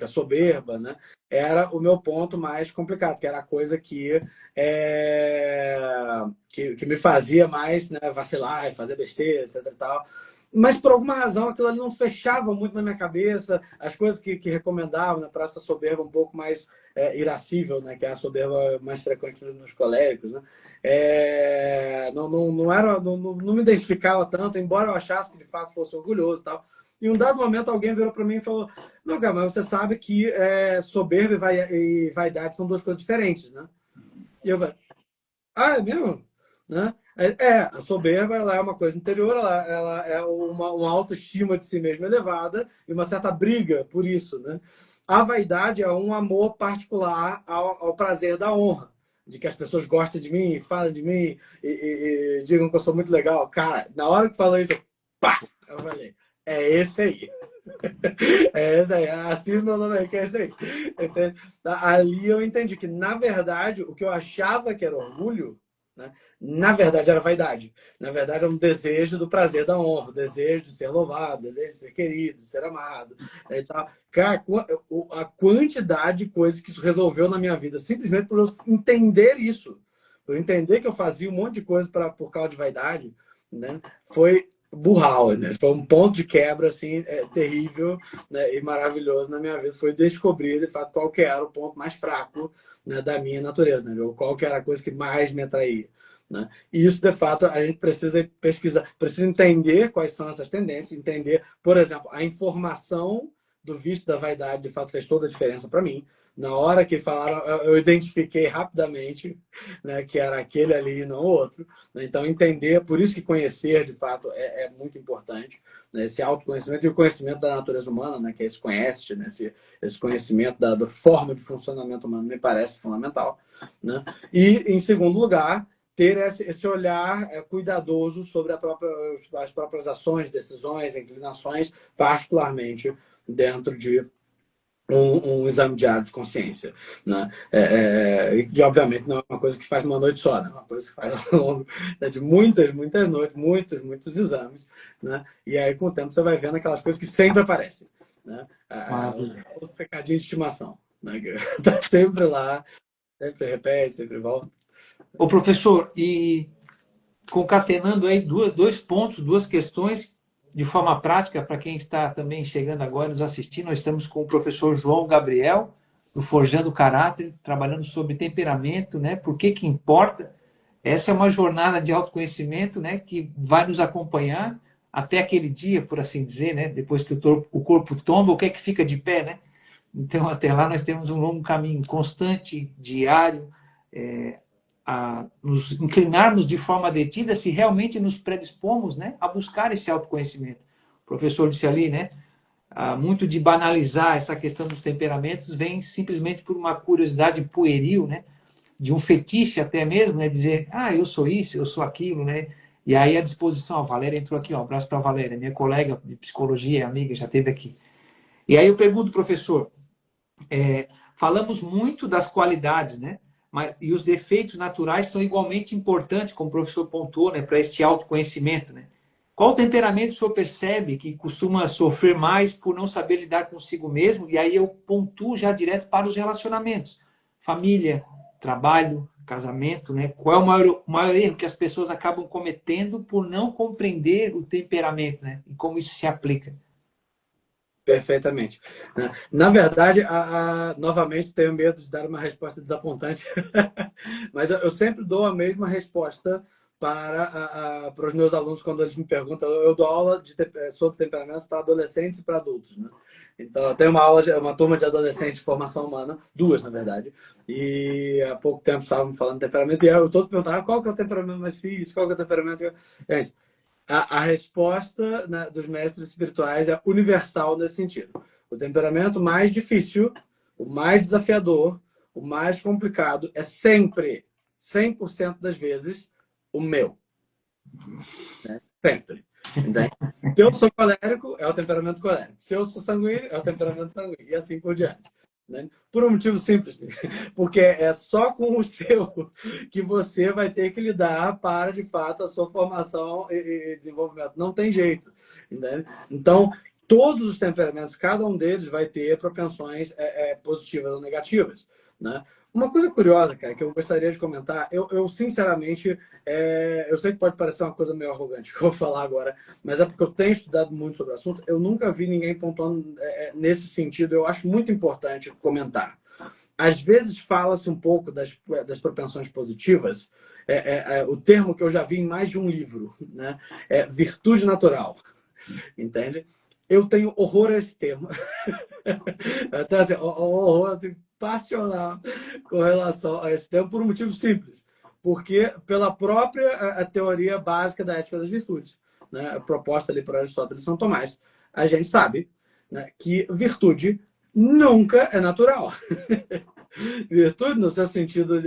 Speaker 2: a soberba, né, era o meu ponto mais complicado, que era a coisa que me fazia mais, né, vacilar e fazer besteira, etc. E tal. Mas por alguma razão aquilo ali não fechava muito na minha cabeça. As coisas que recomendavam, né, para essa soberba um pouco mais irascível, né, que é a soberba mais frequente nos coléricos, né, não me identificava tanto, embora eu achasse que de fato fosse orgulhoso e tal. Em um dado momento alguém virou para mim e falou: não, cara, mas você sabe que soberba e vaidade são duas coisas diferentes, né? E eu falei: é mesmo? Né? A soberba ela é uma coisa interior, ela é uma autoestima de si mesma elevada e uma certa briga por isso. Né? A vaidade é um amor particular ao prazer da honra, de que as pessoas gostem de mim, falem de mim e digam que eu sou muito legal. Cara, na hora que falou isso, pá! Eu falei: é esse aí. É esse aí, assina meu nome aí, que é esse aí. Entende? Ali eu entendi que, na verdade, o que eu achava que era orgulho, né, na verdade era vaidade. Na verdade era um desejo do prazer da honra, desejo de ser louvado, desejo de ser querido, de ser amado. E tal. Cara, a quantidade de coisas que isso resolveu na minha vida, simplesmente por eu entender isso, por eu entender que eu fazia um monte de coisa por causa de vaidade, né, foi burral, né? Foi um ponto de quebra assim, terrível, né, e maravilhoso na minha vida. Foi descobrir, de fato, qual que era o ponto mais fraco, né, da minha natureza, né? Qual que era a coisa que mais me atraía. Né? E isso, de fato, a gente precisa pesquisar, precisa entender quais são essas tendências, entender, por exemplo, a informação do vício da vaidade, de fato, fez toda a diferença para mim. Na hora que falaram, eu identifiquei rapidamente, né, que era aquele ali e não o outro. Então, entender, por isso que conhecer, de fato, é muito importante. Né? Esse autoconhecimento e o conhecimento da natureza humana, né, que é esse conhece, né, esse conhecimento da forma de funcionamento humano, me parece fundamental. Né? E, em segundo lugar, ter esse olhar cuidadoso sobre as próprias ações, decisões, inclinações, particularmente dentro de um exame diário de consciência, né? E obviamente não é uma coisa que se faz numa noite só, né? É uma coisa que se faz ao longo, né, de muitas noites, muitos exames, né? E aí com o tempo você vai vendo aquelas coisas que sempre aparecem, né? O pecadinho de estimação, né? Tá sempre lá, sempre repete, sempre volta.
Speaker 1: Ô, professor, e concatenando aí dois pontos, duas questões de forma prática para quem está também chegando agora nos assistindo. Nós estamos com o professor João Gabriel, do Forjando Caráter, trabalhando sobre temperamento, né? Por que que importa? Essa é uma jornada de autoconhecimento, né, que vai nos acompanhar até aquele dia, por assim dizer, né? Depois que o corpo tomba, o que é que fica de pé, né? Então, até lá nós temos um longo caminho constante, diário, a nos inclinarmos de forma detida se realmente nos predispomos, né, a buscar esse autoconhecimento. O professor disse ali, né, muito de banalizar essa questão dos temperamentos vem simplesmente por uma curiosidade pueril, né? De um fetiche até mesmo, né? Dizer, eu sou isso, eu sou aquilo, né? E aí a disposição, a Valéria entrou aqui, ó, um abraço para a Valéria, minha colega de psicologia, amiga, já esteve aqui. E aí eu pergunto, professor, falamos muito das qualidades, né? E os defeitos naturais são igualmente importantes, como o professor pontuou, né? Para este autoconhecimento, né? Qual temperamento o senhor percebe que costuma sofrer mais por não saber lidar consigo mesmo? E aí eu pontuo já direto para os relacionamentos. Família, trabalho, casamento, né? Qual é o maior erro que as pessoas acabam cometendo por não compreender o temperamento, né? E como isso se aplica?
Speaker 2: Perfeitamente. Na verdade, novamente tenho medo de dar uma resposta desapontante, mas eu sempre dou a mesma resposta para os meus alunos quando eles me perguntam. Eu dou aula sobre temperamentos para adolescentes e para adultos, né? Então, eu tenho uma turma de adolescentes de formação humana, duas, na verdade, e há pouco tempo estavam falando de temperamento, e eu todos perguntavam qual que é o temperamento mais difícil, qual que é o temperamento... Gente, a resposta, né, dos mestres espirituais é universal nesse sentido. O temperamento mais difícil, o mais desafiador, o mais complicado é sempre, 100% das vezes, o meu. Né? Sempre. Entende? Se eu sou colérico, é o temperamento colérico. Se eu sou sanguíneo, é o temperamento sanguíneo. E assim por diante. Né? Por um motivo simples. Porque é só com o seu que você vai ter que lidar para, de fato, a sua formação e desenvolvimento. Não tem jeito. Entende? Então, todos os temperamentos, cada um deles vai ter propensões positivas ou negativas. Né? Uma coisa curiosa, cara, que eu gostaria de comentar, eu sinceramente, eu sei que pode parecer uma coisa meio arrogante que eu vou falar agora, mas é porque eu tenho estudado muito sobre o assunto, eu nunca vi ninguém pontuando nesse sentido, eu acho muito importante comentar. Às vezes fala-se um pouco das propensões positivas, o termo que eu já vi em mais de um livro, né? É virtude natural, entende? Eu tenho horror a esse termo. Até assim, horror assim, passional com relação a esse tema, por um motivo simples. Porque pela própria a teoria básica da ética das virtudes, né, proposta ali por Aristóteles e São Tomás, a gente sabe, né, que virtude nunca é natural. Virtude, no seu sentido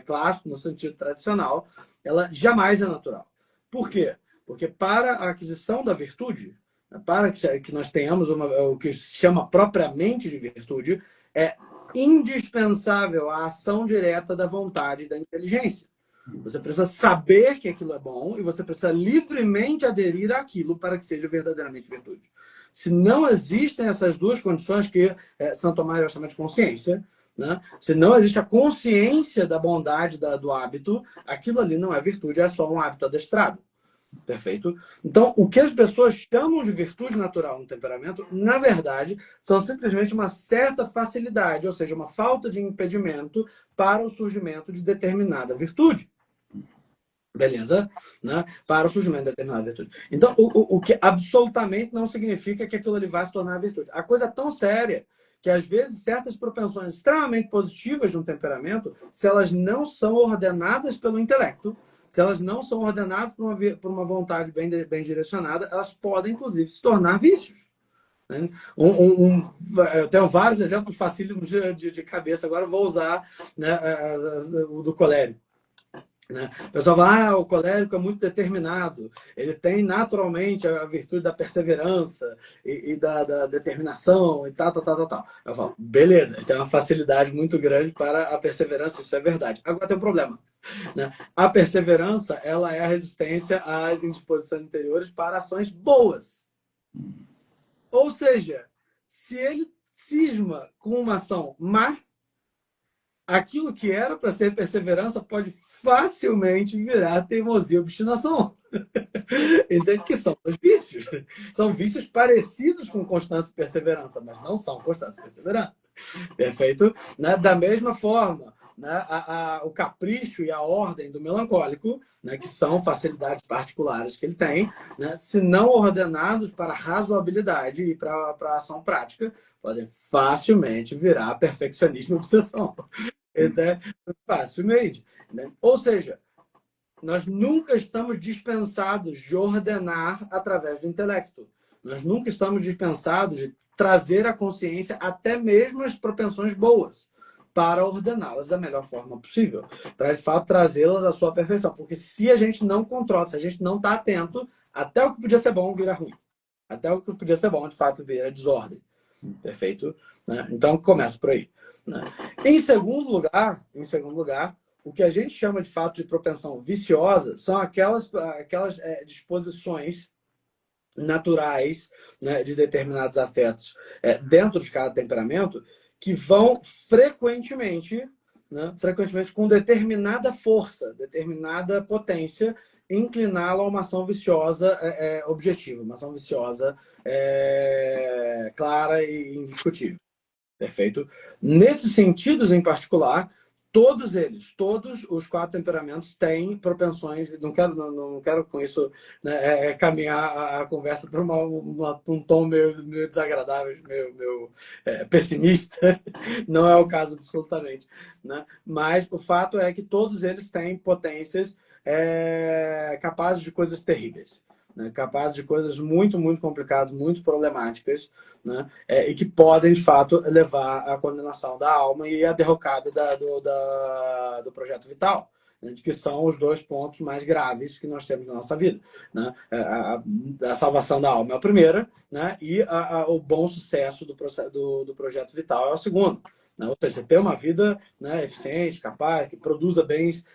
Speaker 2: clássico, no sentido tradicional, ela jamais é natural. Por quê? Porque para a aquisição da virtude, para que nós tenhamos o que se chama propriamente de virtude, é indispensável a ação direta da vontade e da inteligência. Você precisa saber que aquilo é bom e você precisa livremente aderir àquilo para que seja verdadeiramente virtude. Se não existem essas duas condições que São Tomás vai chamar de consciência, né? Se não existe a consciência da bondade do hábito, aquilo ali não é virtude, é só um hábito adestrado. Perfeito? Então, o que as pessoas chamam de virtude natural no temperamento, na verdade, são simplesmente uma certa facilidade, ou seja, uma falta de impedimento para o surgimento de determinada virtude. Beleza? Né? Para o surgimento de determinada virtude. Então, o que absolutamente não significa que aquilo ali vai se tornar virtude. A coisa é tão séria que, às vezes, certas propensões extremamente positivas de um temperamento, se elas não são ordenadas pelo intelecto, se elas não são ordenadas por uma vontade bem direcionada, elas podem, inclusive, se tornar vícios. Né? Eu tenho vários exemplos facílimos de cabeça, agora eu vou usar, né, o do colérico. Né? O pessoal fala, o colérico é muito determinado, ele tem naturalmente a virtude da perseverança e da determinação e tal. Eu falo, beleza, ele tem uma facilidade muito grande para a perseverança, isso é verdade. Agora tem um problema. Né? A perseverança, ela é a resistência às indisposições interiores para ações boas. Ou seja, se ele cisma com uma ação má, aquilo que era para ser perseverança pode facilmente virar teimosia e obstinação. Entende? Que são os vícios. São vícios parecidos com constância e perseverança, mas não são constância e perseverança. Perfeito? Né? Da mesma forma, né, o capricho e a ordem do melancólico, né, que são facilidades particulares que ele tem, né, se não ordenados para razoabilidade e para ação prática, podem facilmente virar perfeccionismo e obsessão. Né? Facilmente. Né? Ou seja, nós nunca estamos dispensados de ordenar através do intelecto. Nós nunca estamos dispensados de trazer à consciência até mesmo as propensões boas para ordená-las da melhor forma possível, para de fato trazê-las à sua perfeição. Porque se a gente não controla, se a gente não está atento, até o que podia ser bom vira ruim. Até o que podia ser bom, de fato, vira desordem. Perfeito? Né? Então, começa por aí. Né? Em segundo lugar, o que a gente chama de fato de propensão viciosa são aquelas disposições naturais, né, de determinados afetos dentro de cada temperamento que vão frequentemente, né, com determinada força, determinada potência, incliná-lo a uma ação viciosa objetiva, uma ação viciosa clara e indiscutível. Perfeito? Nesses sentidos em particular, todos os 4 temperamentos têm propensões. Não quero com isso, né, caminhar a conversa para um tom meio desagradável, meio pessimista. Não é o caso absolutamente. Né? Mas o fato é que todos eles têm potências capazes de coisas terríveis. Né, capazes de coisas muito, muito complicadas, muito problemáticas, né, e que podem, de fato, levar à condenação da alma e à derrocada do projeto vital, né, que são os 2 pontos mais graves que nós temos na nossa vida. Né? A salvação da alma é a primeira, né, e o bom sucesso do projeto vital é o segundo. Ou seja, você ter uma vida, né, eficiente, capaz, que produza bens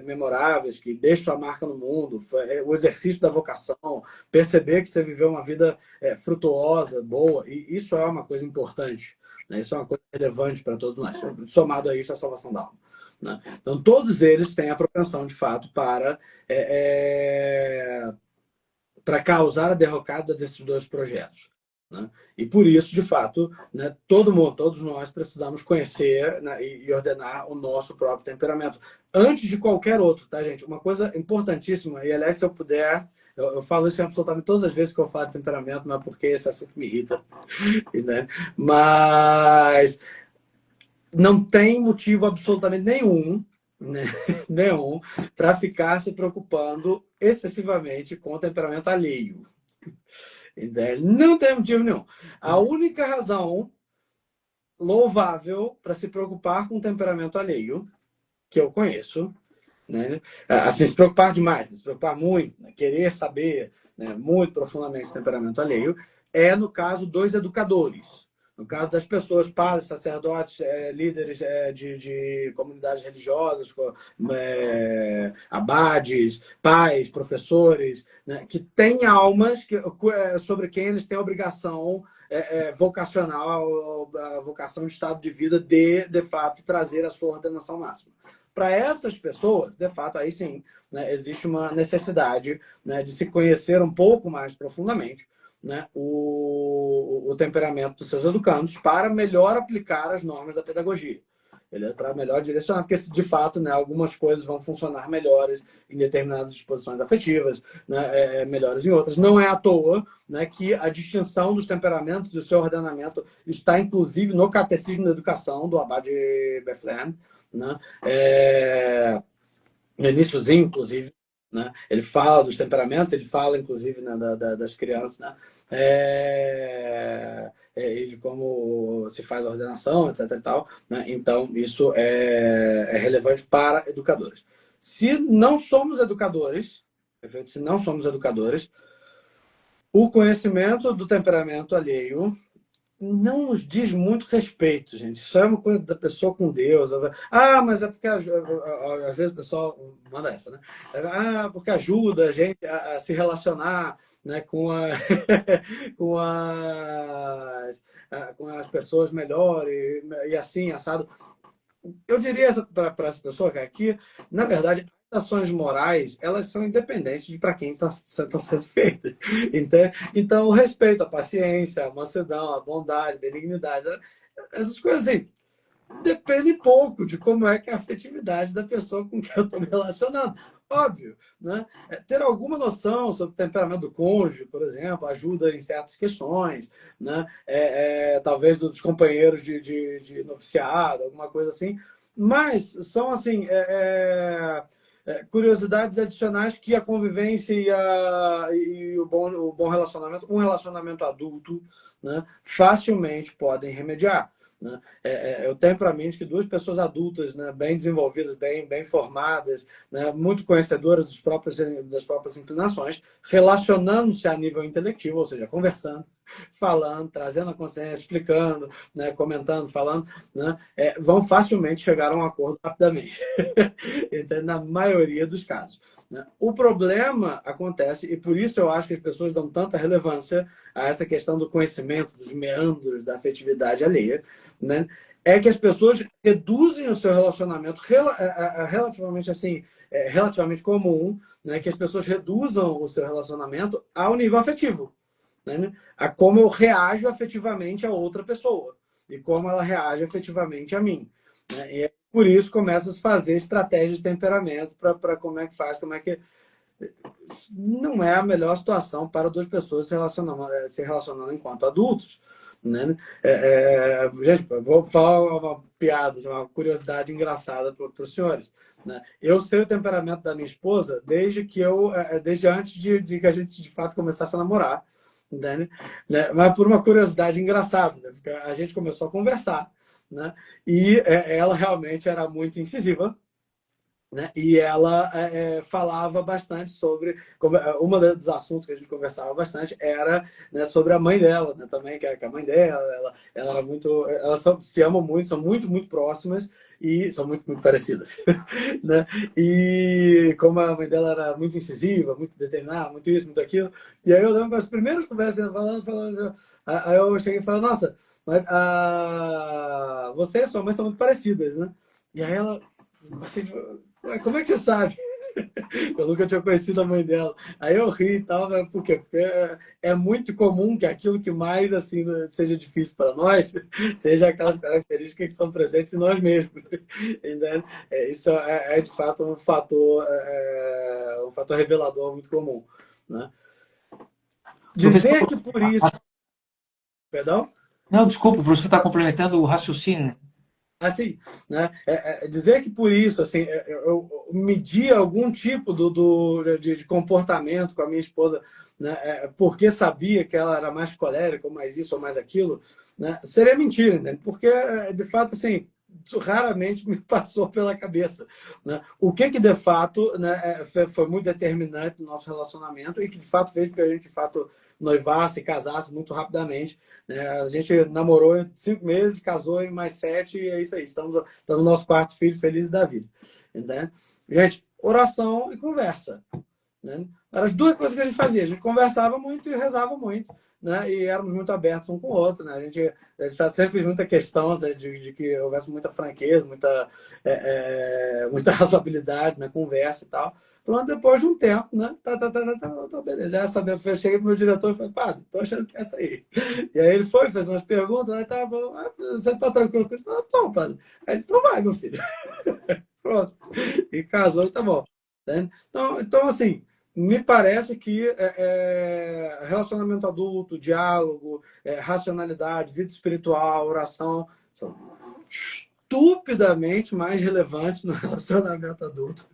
Speaker 2: memoráveis, que deixe sua marca no mundo, o exercício da vocação, perceber que você viveu uma vida frutuosa, boa, e isso é uma coisa importante. Né? Isso é uma coisa relevante para todos nós. Somado a isso, a salvação da alma. Né? Então, todos eles têm a propensão, de fato, para causar a derrocada desses 2 projetos. Né? E por isso, de fato, né, todos nós precisamos conhecer, né, e ordenar o nosso próprio temperamento. Antes de qualquer outro, tá, gente? Uma coisa importantíssima, e aliás, se eu puder, eu falo isso absolutamente todas as vezes que eu falo de temperamento, não é porque esse assunto me irrita. Né? Mas não tem motivo absolutamente nenhum, né, nenhum, para ficar se preocupando excessivamente com o temperamento alheio. Não tem motivo nenhum. A única razão louvável para se preocupar com o temperamento alheio, que eu conheço, né? Assim, se preocupar demais, se preocupar muito, né? Querer saber, né, muito profundamente o temperamento alheio, é no caso dos educadores. No caso das pessoas, padres, sacerdotes, líderes de comunidades religiosas, abades, pais, professores, né, que têm almas sobre quem eles têm a obrigação vocacional, a vocação de estado de vida de fato, trazer a sua ordenação máxima. Para essas pessoas, de fato, aí sim, né, existe uma necessidade, né, de se conhecer um pouco mais profundamente, né, o temperamento dos seus educandos para melhor aplicar as normas da pedagogia. Para melhor direcionar, porque de fato, né, algumas coisas vão funcionar melhores em determinadas disposições afetivas, né, melhores em outras. Não é à toa, né, que a distinção dos temperamentos e o seu ordenamento está inclusive no Catecismo da Educação do Abade Bethlen, né, no iníciozinho, inclusive. Né? Ele fala dos temperamentos, ele fala, inclusive, né, das crianças, né? E de como se faz a ordenação, etc. E tal, né? Então, isso é relevante para educadores. Se não somos educadores, perfeito? Se não somos educadores, o conhecimento do temperamento alheio não nos diz muito respeito, gente. Isso é uma coisa da pessoa com Deus. Ah, mas é porque às vezes o pessoal manda essa, né? Porque ajuda a gente a se relacionar, né, com, com as pessoas melhor e assim, assado. Eu diria para essa pessoa que, na verdade, as ações morais, elas são independentes de para quem estão sendo feitas. Então, o respeito, a paciência, a mansidão, a bondade, a benignidade, essas coisas assim, dependem pouco de como é que é a afetividade da pessoa com quem eu estou me relacionando. Óbvio, né? Ter alguma noção sobre o temperamento do cônjuge, por exemplo, ajuda em certas questões, né? Talvez dos companheiros de noviciado, alguma coisa assim. Mas são assim, curiosidades adicionais que a convivência e o bom relacionamento, um relacionamento adulto, né, facilmente podem remediar. Né? Eu tenho para mim que duas pessoas adultas, né, bem desenvolvidas, bem formadas, né, muito conhecedoras das próprias inclinações, relacionando-se a nível intelectivo, ou seja, conversando, falando, trazendo a consciência, explicando, né, comentando, falando, né, vão facilmente chegar a um acordo rapidamente. Então, na maioria dos casos. Né? O problema acontece, e por isso eu acho que as pessoas dão tanta relevância a essa questão do conhecimento, dos meandros da afetividade alheia, né? É que as pessoas reduzem o seu relacionamento relativamente assim, relativamente comum, né? Que as pessoas reduzam o seu relacionamento ao nível afetivo, né? A como eu reajo afetivamente a outra pessoa e como ela reage afetivamente a mim. Né? E por isso começa a se fazer estratégias de temperamento para como é que faz, como é que não é a melhor situação para duas pessoas se relacionando enquanto adultos. Né? Gente, vou falar uma piada, uma curiosidade engraçada para os senhores. Né? Eu sei o temperamento da minha esposa desde antes de que a gente de fato começasse a namorar. Né? Mas por uma curiosidade engraçada, né? Porque a gente começou a conversar, né? E ela realmente era muito incisiva, né? E ela falava bastante sobre dos assuntos que a gente conversava bastante era, né, sobre a mãe dela, né, também que a mãe dela ela era muito, elas se amam muito, são muito próximas e são muito parecidas. Né? E como a mãe dela era muito incisiva, muito determinada, muito isso, muito aquilo, e aí eu lembro que as primeiras conversas falando, aí eu cheguei e falei, nossa, mas você e sua mãe são muito parecidas, né? E aí ela assim, como é que você sabe? Eu nunca tinha conhecido a mãe dela. Aí eu ri e tal, mas por quê? Porque é muito comum que aquilo que mais assim seja difícil para nós seja aquelas características que são presentes em nós mesmos. Entende? Isso é de fato um fator revelador muito comum. Né? Dizer
Speaker 1: Professor,
Speaker 2: que por isso. Perdão?
Speaker 1: não, desculpa, o professor está complementando o raciocínio. Né?
Speaker 2: Assim, né? Dizer que por isso, assim, eu medir algum tipo de comportamento com a minha esposa, né? Porque sabia que ela era mais colérica, ou mais isso, ou mais aquilo, né? Seria mentira, né? Porque, de fato, assim, isso raramente me passou pela cabeça. Né? O que de fato, né, foi muito determinante no nosso relacionamento e que, de fato, fez com que a gente, de fato, noivasse e casasse muito rapidamente. Né? A gente namorou em 5 meses, casou em mais 7 e é isso aí. Estamos no nosso quarto filho, felizes da vida. Entende? Gente, oração e conversa. Né? Eram as duas coisas que a gente fazia. A gente conversava muito e rezava muito. Né? E éramos muito abertos um com o outro. Né? A gente sempre fez muita questão de que houvesse muita franqueza, muita razoabilidade na conversa e tal. Pronto, depois de um tempo, né? Beleza. Eu cheguei pro meu diretor e falei, padre, tô achando que é essa aí. E aí ele fez umas perguntas, né? Tá bom, você tá tranquilo com isso? Não, tô, padre. Aí ele, então vai, meu filho. Pronto. E casou e tá bom. Né? Então, assim, me parece que relacionamento adulto, diálogo, racionalidade, vida espiritual, oração, são estupidamente mais relevantes no relacionamento adulto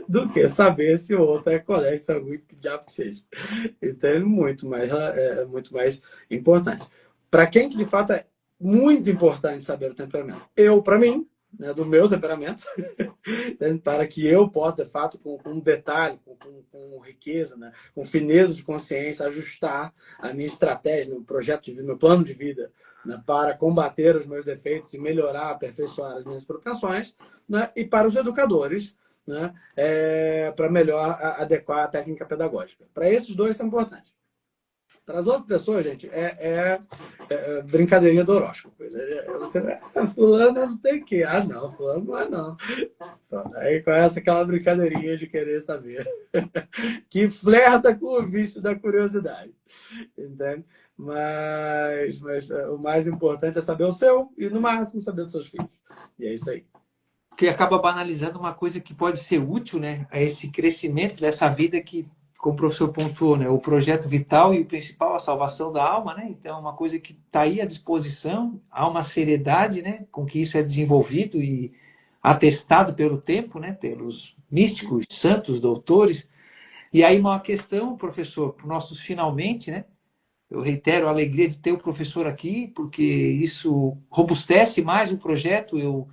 Speaker 2: do que saber se o outro é colega sanguíneo, que diabo que seja. Então, muito mais importante. Para quem que de fato é muito importante saber o temperamento? Para mim, né, do meu temperamento, para que eu possa, de fato, com detalhe, com riqueza, né, com fineza de consciência, ajustar a minha estratégia, meu projeto de vida, meu plano de vida, né, para combater os meus defeitos e melhorar, aperfeiçoar as minhas propensões, né, e para os educadores, né, para melhor adequar a técnica pedagógica. Para esses dois são importantes. Para as outras pessoas, gente, brincadeirinha do horóscopo. Fulano não tem que. Ah, não, fulano não é não. Aí começa aquela brincadeirinha de querer saber. Que flerta com o vício da curiosidade. Entende? Mas o mais importante é saber o seu e, no máximo, saber dos seus filhos. E é isso aí.
Speaker 1: Que acaba banalizando uma coisa que pode ser útil, né, a esse crescimento dessa vida que, como o professor pontuou, né, o projeto vital e o principal, a salvação da alma, né, então é uma coisa que está aí à disposição, há uma seriedade, né, com que isso é desenvolvido e atestado pelo tempo, né, pelos místicos, santos, doutores. E aí uma questão, professor, para os nossos finalmente, né? Eu reitero a alegria de ter o professor aqui, porque isso robustece mais o projeto. Eu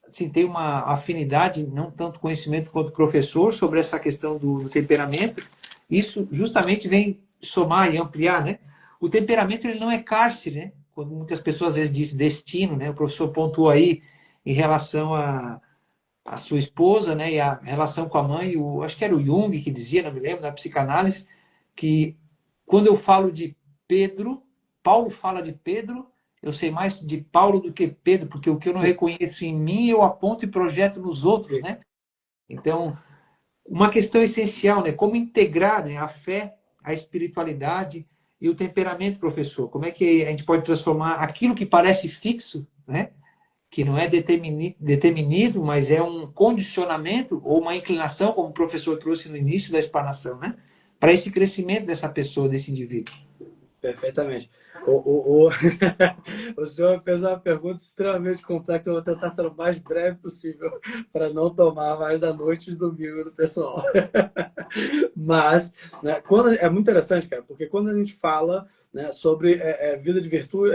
Speaker 1: assim, tenho uma afinidade, não tanto conhecimento quanto professor, sobre essa questão do temperamento. Isso justamente vem somar e ampliar, né? O temperamento ele não é cárcere, né? Quando muitas pessoas às vezes dizem destino, né? O professor pontuou aí em relação a sua esposa, né, e a relação com a mãe, acho que era o Jung que dizia, não me lembro, na psicanálise, que quando eu falo de Pedro, Paulo fala de Pedro, eu sei mais de Paulo do que Pedro, porque o que eu não reconheço em mim, eu aponto e projeto nos outros, né? Então, uma questão essencial, né, como integrar, né, a fé, a espiritualidade e o temperamento, professor? Como é que a gente pode transformar aquilo que parece fixo, né, que não é determinismo, mas é um condicionamento ou uma inclinação, como o professor trouxe no início da explanação, né? Para esse crescimento dessa pessoa, desse indivíduo.
Speaker 2: Perfeitamente. O, o, o senhor fez uma pergunta extremamente complexa. Eu vou tentar ser o mais breve possível para não tomar mais da noite de domingo do pessoal. Mas, né, é muito interessante, cara, porque quando a gente fala, né, sobre vida de virtude,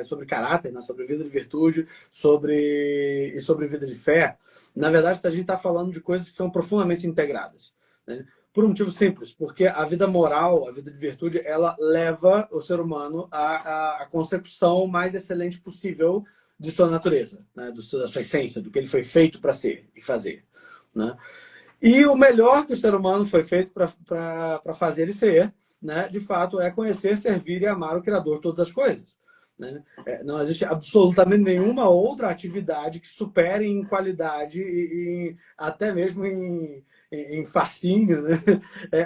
Speaker 2: sobre caráter, né, sobre vida de virtude, sobre vida de fé, na verdade, a gente está falando de coisas que são profundamente integradas, né? Por um motivo simples, porque a vida moral, a vida de virtude, ela leva o ser humano à consecução mais excelente possível de sua natureza, né? Da sua essência, do que ele foi feito para ser e fazer, né? E o melhor que o ser humano foi feito para fazer e ser, né, de fato, é conhecer, servir e amar o Criador de todas as coisas. Né? Não existe absolutamente nenhuma outra atividade que supere em qualidade e até mesmo em fascínio, né?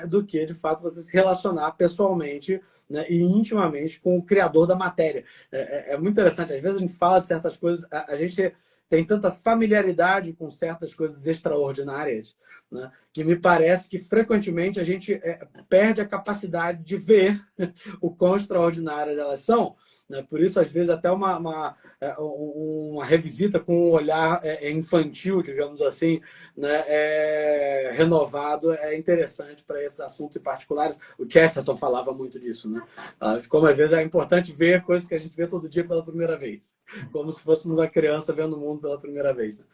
Speaker 2: Do que, de fato, você se relacionar pessoalmente, né, e intimamente com o Criador da matéria. É muito interessante. Às vezes a gente fala de certas coisas, a gente tem tanta familiaridade com certas coisas extraordinárias, né, que me parece que frequentemente a gente perde a capacidade de ver o quão extraordinárias elas são. Né? Por isso, às vezes, até uma revisita com um olhar infantil, digamos assim, né, renovado, é interessante para esses assuntos em particulares. O Chesterton falava muito disso, né? De como, às vezes, é importante ver coisas que a gente vê todo dia pela primeira vez, como se fôssemos uma criança vendo o mundo pela primeira vez. Né?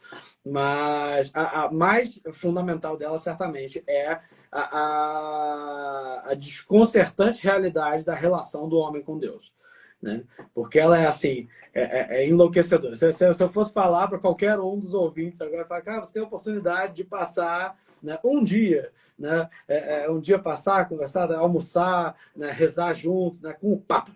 Speaker 2: Mas a mais fundamental dela, certamente, é a desconcertante realidade da relação do homem com Deus. Né? Porque ela é assim, enlouquecedora. Se eu fosse falar para qualquer um dos ouvintes agora, falar, cara, você tem a oportunidade de passar, né, um dia, né, um dia passar, conversar, almoçar, né, rezar junto, né, com o Papa.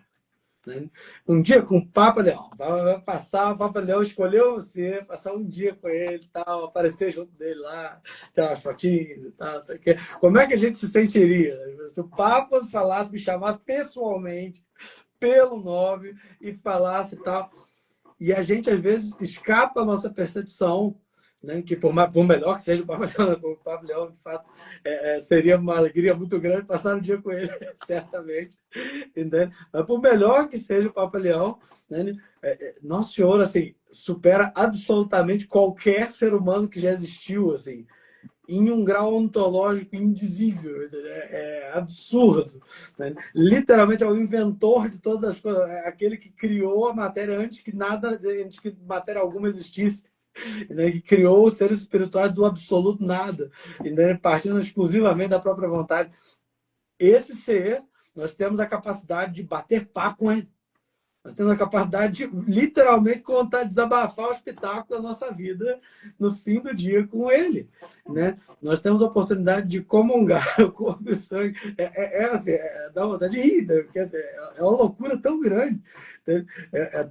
Speaker 2: Né? Um dia com o Papa Leão. Vai passar, o Papa Leão escolheu você, passar um dia com ele, tal, aparecer junto dele lá, tirar umas fotinhas e tal, não sei o quê. Como é que a gente se sentiria? Se o Papa falasse, me chamasse pessoalmente, pelo nome, e falasse e tal. E a gente, às vezes, escapa a nossa percepção, né? Que por melhor que seja o Papa Leão, de fato, seria uma alegria muito grande passar um dia com ele, certamente. Entende? Mas por melhor que seja o Papa Leão, né? Nosso Senhor, assim, supera absolutamente qualquer ser humano que já existiu, assim, em um grau ontológico indizível, é absurdo. Né? Literalmente é o inventor de todas as coisas, é aquele que criou a matéria antes que matéria alguma existisse, né? Que criou os seres espirituais do absoluto nada, né? Partindo exclusivamente da própria vontade. Esse ser, nós temos a capacidade de bater papo com ele. Nós temos a capacidade de, literalmente, contar, desabafar o espetáculo da nossa vida no fim do dia com ele. Né? Nós temos a oportunidade de comungar o corpo e sangue. Assim, dá vontade de rir, né? Porque assim, é uma loucura tão grande, né?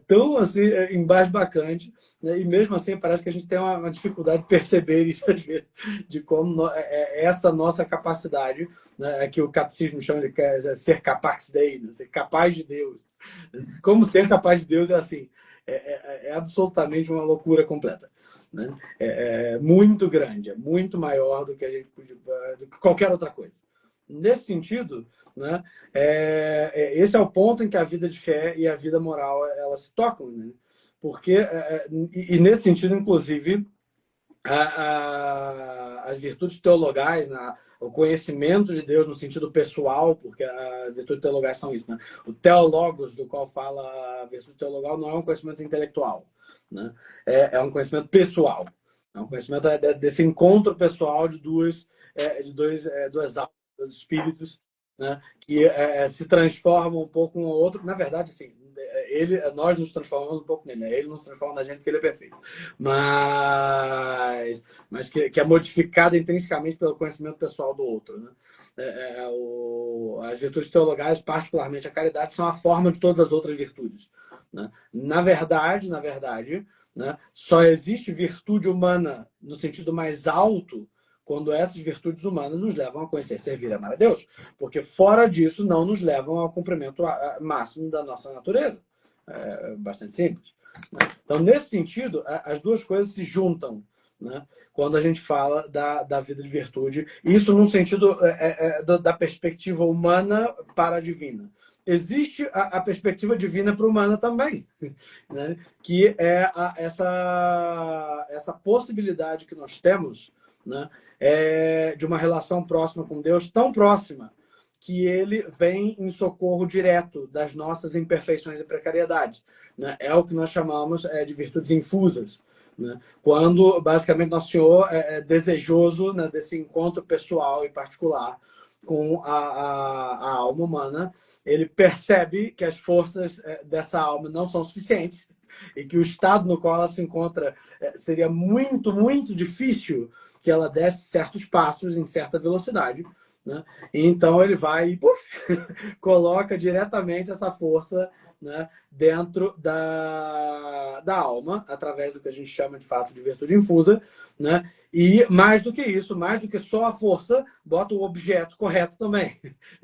Speaker 2: Tão assim, embasbacante. Né? E mesmo assim, parece que a gente tem uma dificuldade de perceber isso às vezes, de como essa nossa capacidade, né, que o catecismo chama de ser capaz Dei, né? Ser capaz de Deus. Como ser capaz de Deus é assim, é absolutamente uma loucura completa, né? Muito grande, é muito maior do que a gente podia, do que qualquer outra coisa. Nesse sentido, né, esse é o ponto em que a vida de fé e a vida moral elas se tocam, né? Porque, nesse sentido, inclusive, as virtudes teologais, né? O conhecimento de Deus no sentido pessoal, porque as virtudes teologais são isso, né? O teologos, do qual fala a virtude teologal, não é um conhecimento intelectual, né? É um conhecimento pessoal. É um conhecimento desse encontro pessoal de duas almas, dois espíritos, né? Que se transformam um pouco um ao outro. Na verdade, sim, nós nos transformamos um pouco nele, né? Ele nos transforma na gente porque ele é perfeito. Mas que é modificada intrinsecamente pelo conhecimento pessoal do outro, né? As virtudes teologais, particularmente a caridade, são a forma de todas as outras virtudes, né? Na verdade, né, só existe virtude humana no sentido mais alto quando essas virtudes humanas nos levam a conhecer, servir e amar a Deus. Porque fora disso não nos levam ao cumprimento máximo da nossa natureza. É bastante simples. Então, nesse sentido, as duas coisas se juntam, né? Quando a gente fala da vida de virtude, isso num sentido da perspectiva humana para a divina. Existe a perspectiva divina para a humana também, né? Que é essa possibilidade que nós temos, né? De uma relação próxima com Deus, tão próxima que ele vem em socorro direto das nossas imperfeições e precariedades, né? É o que nós chamamos de virtudes infusas, né? Quando, basicamente, Nosso Senhor é desejoso, né, desse encontro pessoal e particular com a alma humana, ele percebe que as forças dessa alma não são suficientes e que o estado no qual ela se encontra seria muito, muito difícil que ela desse certos passos em certa velocidade, né? Então ele vai e coloca diretamente essa força, né, dentro da alma, através do que a gente chama de fato de virtude infusa, né? E mais do que isso, mais do que só a força, bota o objeto correto também,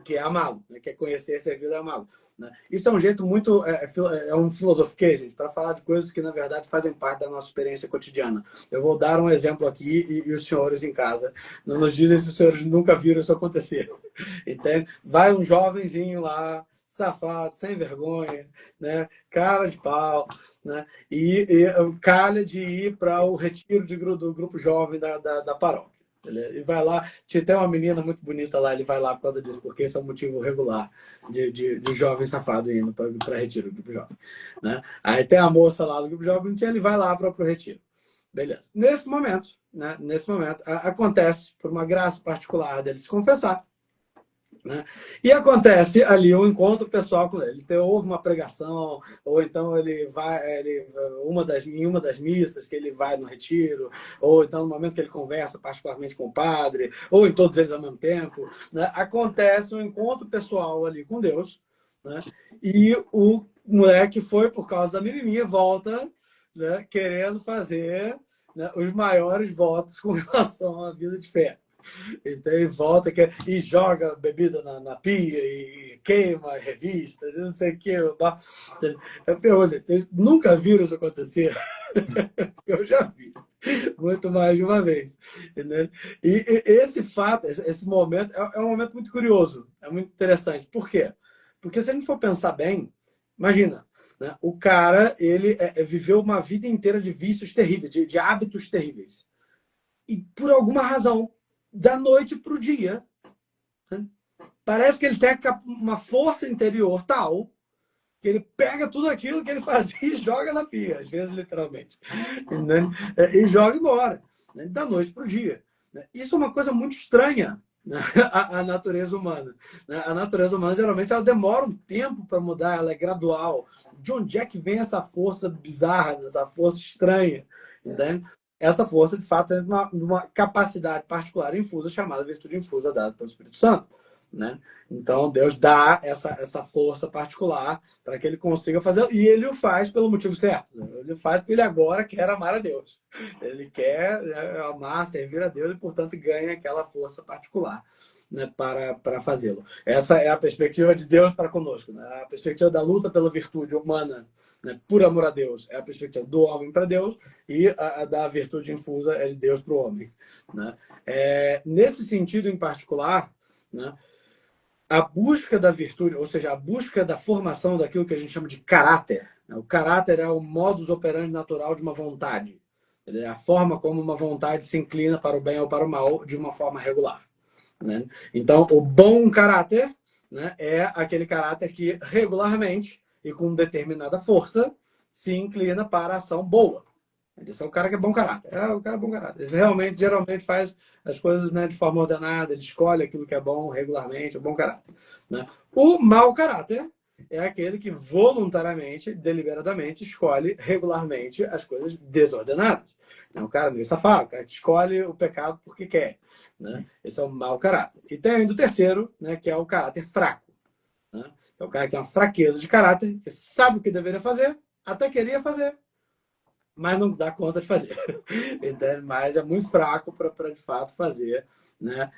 Speaker 2: que é amá-lo, né? Que é conhecer, servir e amá-lo, né? Isso é um jeito muito, um filosofiquês, gente, para falar de coisas que na verdade fazem parte da nossa experiência cotidiana. Eu vou dar um exemplo aqui e os senhores em casa não nos dizem se os senhores nunca viram isso acontecer. Entende? Vai um jovenzinho lá, safado, sem vergonha, né? Cara de pau, né? E calha de ir para o retiro do grupo jovem da paróquia. Ele vai lá, tem uma menina muito bonita lá, ele vai lá por causa disso, porque esse é um motivo regular de jovem safado indo para retiro do grupo jovem, né? Aí tem a moça lá do grupo jovem, ele vai lá para o retiro. Beleza. Nesse momento, né? Acontece, por uma graça particular dele se confessar, né? E acontece ali um encontro pessoal com ele. Então, houve uma pregação, ou então ele vai em uma das missas que ele vai no retiro, ou então no momento que ele conversa particularmente com o padre, ou em todos eles ao mesmo tempo, né? Acontece um encontro pessoal ali com Deus, né? E o moleque foi, por causa da menininha, volta, né, querendo fazer, né, os maiores votos com relação à vida de fé. Então ele volta e joga bebida na pia e queima revistas, não sei o que. Eu pergunto, vocês nunca viram isso acontecer? Eu já vi, muito mais de uma vez. Entendeu? E esse fato, esse momento, é um momento muito curioso, é muito interessante. Por quê? Porque se a gente for pensar bem, imagina, né, o cara ele viveu uma vida inteira de vícios terríveis, de hábitos terríveis. E por alguma razão, da noite para o dia, né, parece que ele tem uma força interior tal que ele pega tudo aquilo que ele fazia e joga na pia, às vezes literalmente, né? E joga embora, né? Da noite para o dia. Isso é uma coisa muito estranha, né? A natureza humana. A natureza humana geralmente ela demora um tempo para mudar, ela é gradual. De onde é que vem essa força bizarra, essa força estranha? Entende? Essa força, de fato, é uma capacidade particular infusa chamada virtude infusa dada pelo Espírito Santo, né? Então Deus dá essa força particular para que ele consiga fazer, e ele o faz pelo motivo certo. Ele faz porque ele agora quer amar a Deus. Ele quer amar, servir a Deus e, portanto, ganha aquela força particular, né, para fazê-lo. Essa é a perspectiva de Deus para conosco, né? A perspectiva da luta pela virtude humana, né, por amor a Deus, é a perspectiva do homem para Deus, e a da virtude infusa é de Deus para o homem, né? Nesse sentido em particular, né, a busca da virtude, ou seja, a busca da formação daquilo que a gente chama de caráter. O caráter é o modus operandi natural de uma vontade. É a forma como uma vontade se inclina para o bem ou para o mal de uma forma regular. Né? Então, o bom caráter, né, é aquele caráter que regularmente e com determinada força se inclina para a ação boa. Esse é o cara que é bom caráter. É o cara bom caráter. Ele realmente, geralmente faz as coisas, né, de forma ordenada, ele escolhe aquilo que é bom regularmente, é bom caráter. Né? O mau caráter é aquele que voluntariamente, deliberadamente, escolhe regularmente as coisas desordenadas. É um cara meio safado, o cara que escolhe o pecado porque quer. Né? Esse é o mau caráter. E tem ainda o terceiro, né, que é o caráter fraco. Né? É o cara que tem uma fraqueza de caráter, que sabe o que deveria fazer, até queria fazer, mas não dá conta de fazer. Entende? Mas é muito fraco para de fato fazer. Né?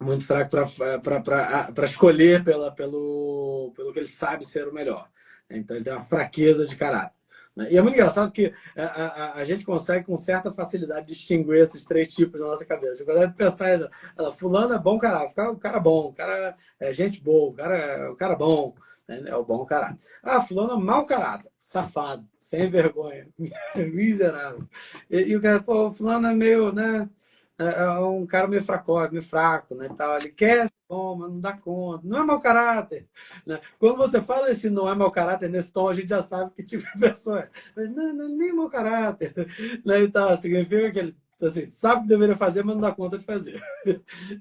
Speaker 2: Muito fraco para escolher pelo que ele sabe ser o melhor. Então ele tem uma fraqueza de caráter. E é muito engraçado que a gente consegue com certa facilidade distinguir esses três tipos na nossa cabeça. A gente consegue pensar, fulano é bom caráter, o cara bom, o cara é gente boa, o cara bom, né? É o bom caráter. Fulano é mau caráter, safado, sem vergonha, miserável. E o cara, pô, fulano é meio, né? É um cara meio fracote, meio fraco, né? Tal. Ele quer ser bom, mas não dá conta. Não é mau caráter. Né? Quando você fala esse não é mau caráter, nesse tom, a gente já sabe que tipo de pessoa é. Mas não é nem mau caráter. Né? Então, significa que ele assim, sabe o que deveria fazer, mas não dá conta de fazer.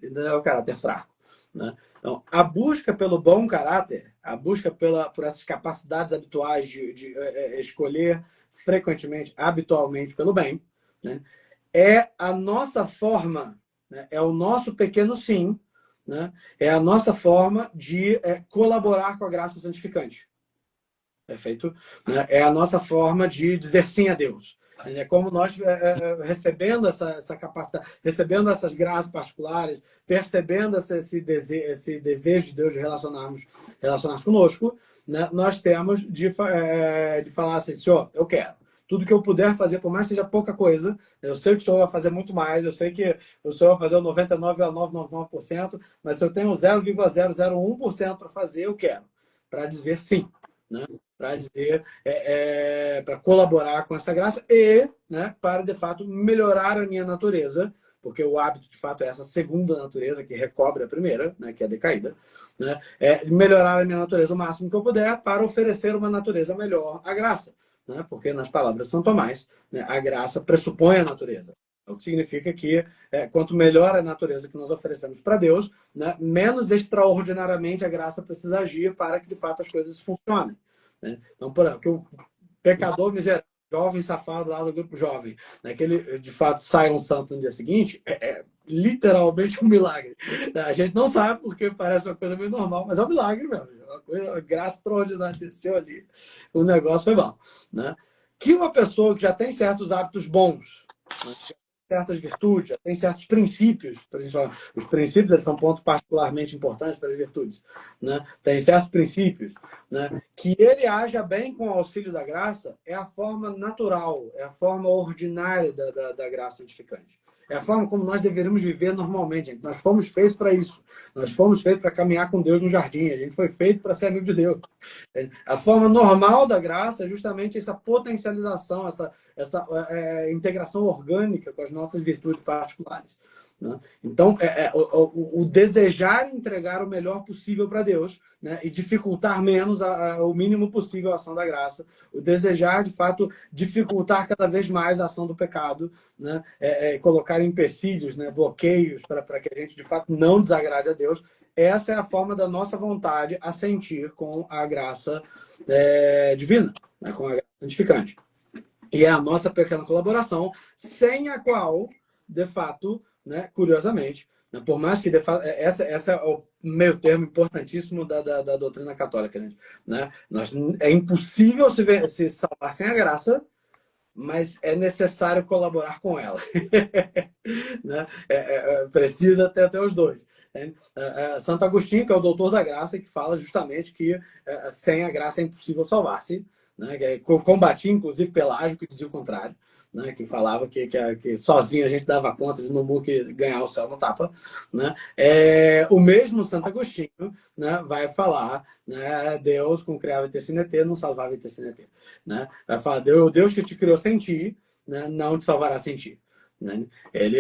Speaker 2: Então, é o caráter fraco. Né? Então, a busca pelo bom caráter, a busca por essas capacidades habituais de escolher frequentemente, habitualmente, pelo bem, né? É a nossa forma, né? É o nosso pequeno sim, né? É a nossa forma de colaborar com a graça santificante. Perfeito? Né? É a nossa forma de dizer sim a Deus. É como nós recebendo essa capacidade, recebendo essas graças particulares, percebendo esse desejo de Deus de relacionarmos conosco, né? Nós temos de falar assim, Senhor, eu quero. Tudo que eu puder fazer, por mais que seja pouca coisa, eu sei que o Senhor vai fazer muito mais, eu sei que o Senhor vai fazer o 99,999%, mas se eu tenho 0,001% para fazer, eu quero. Para dizer sim. Né? Para dizer, para colaborar com essa graça e, né, para de fato melhorar a minha natureza, porque o hábito de fato é essa segunda natureza que recobre a primeira, né, que é a decaída, né, melhorar a minha natureza o máximo que eu puder para oferecer uma natureza melhor à graça, né, porque nas palavras de São Tomás, né, a graça pressupõe a natureza. O que significa que quanto melhor a natureza que nós oferecemos para Deus, né, menos extraordinariamente a graça precisa agir para que de fato as coisas funcionem. Né? Então, por exemplo, que o pecador miserável, jovem safado lá do grupo jovem, né, que ele de fato sai um santo no dia seguinte, é literalmente um milagre. A gente não sabe porque parece uma coisa meio normal, mas é um milagre mesmo. Uma coisa, a graça extraordinária desceu ali. O negócio foi bom. Né? Que uma pessoa que já tem certos hábitos bons, né, certas virtudes, tem certos princípios, os princípios eles são pontos particularmente importantes para as virtudes, né? Tem certos princípios, né? Que ele haja bem com o auxílio da graça é a forma natural, é a forma ordinária da graça santificante. É a forma como nós deveríamos viver normalmente. Gente. Nós fomos feitos para isso. Nós fomos feitos para caminhar com Deus no jardim. A gente foi feito para ser amigo de Deus. A forma normal da graça é justamente essa potencialização, essa integração orgânica com as nossas virtudes particulares. Né? Então, o desejar entregar o melhor possível para Deus, né? E dificultar menos o mínimo possível a ação da graça, o desejar, de fato, dificultar cada vez mais a ação do pecado, né? Colocar empecilhos, né? Bloqueios para que a gente, de fato, não desagrade a Deus. Essa é a forma da nossa vontade a sentir com a graça divina, né? Com a graça santificante. E é a nossa pequena colaboração, sem a qual, de fato, né, curiosamente, né, por mais que de fato, essa é o meio termo importantíssimo da doutrina católica, né? É impossível se salvar sem a graça, mas é necessário colaborar com ela. Né? Precisa ter até os dois. Né? Santo Agostinho, que é o doutor da graça, que fala justamente que sem a graça é impossível salvar-se. Né? Combatia, inclusive, Pelágio, que dizia o contrário. né, que falava que sozinho a gente dava conta de no muque ganhar o céu no tapa, né? O mesmo Santo Agostinho, né, vai falar, né, Deus com criava e tecineter não salvava e tecineter, né? Vai falar, Deus que te criou sem ti, né, não te salvará sem ti, né? Ele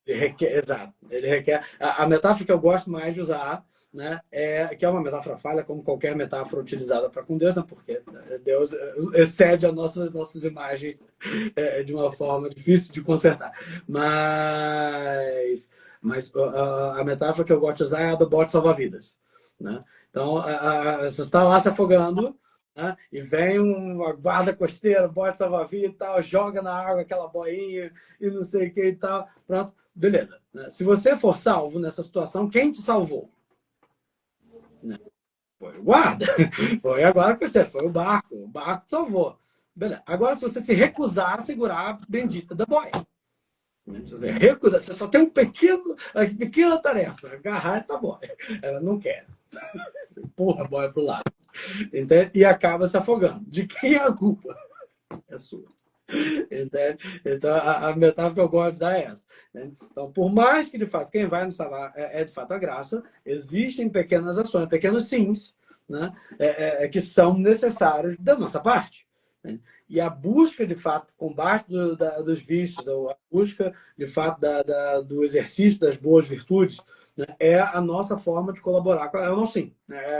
Speaker 2: requer, exato, ele requer. A metáfora que eu gosto mais de usar, né, que é uma metáfora falha, como qualquer metáfora utilizada para com Deus, né, porque Deus excede as nossas imagens de uma forma difícil de consertar. Mas a metáfora que eu gosto de usar é a do bote salva-vidas, né? Então, você está lá se afogando, né, e vem uma guarda costeira, bote salva-vidas e tal, joga na água aquela boinha e não sei o que e tal. Pronto, beleza. Se você for salvo nessa situação, quem te salvou? Foi o guarda. Foi agora que você foi o barco te salvou. Beleza. Agora, se você se recusar a segurar a bendita da boia, se você recusar, você só tem uma pequena tarefa, agarrar essa boia. Ela não quer. Empurra a boia para o lado. Entende? E acaba se afogando. De quem é a culpa? É sua. Entende? Então, a metáfora que eu gosto de dar é essa. Né? Então, por mais que, de fato, quem vai nos salvar de fato a graça, existem pequenas ações, pequenos sims, né? Que são necessários da nossa parte. Né? E a busca, de fato, combate dos vícios, a busca, de fato, do exercício das boas virtudes, né? É a nossa forma de colaborar com ela, não sim.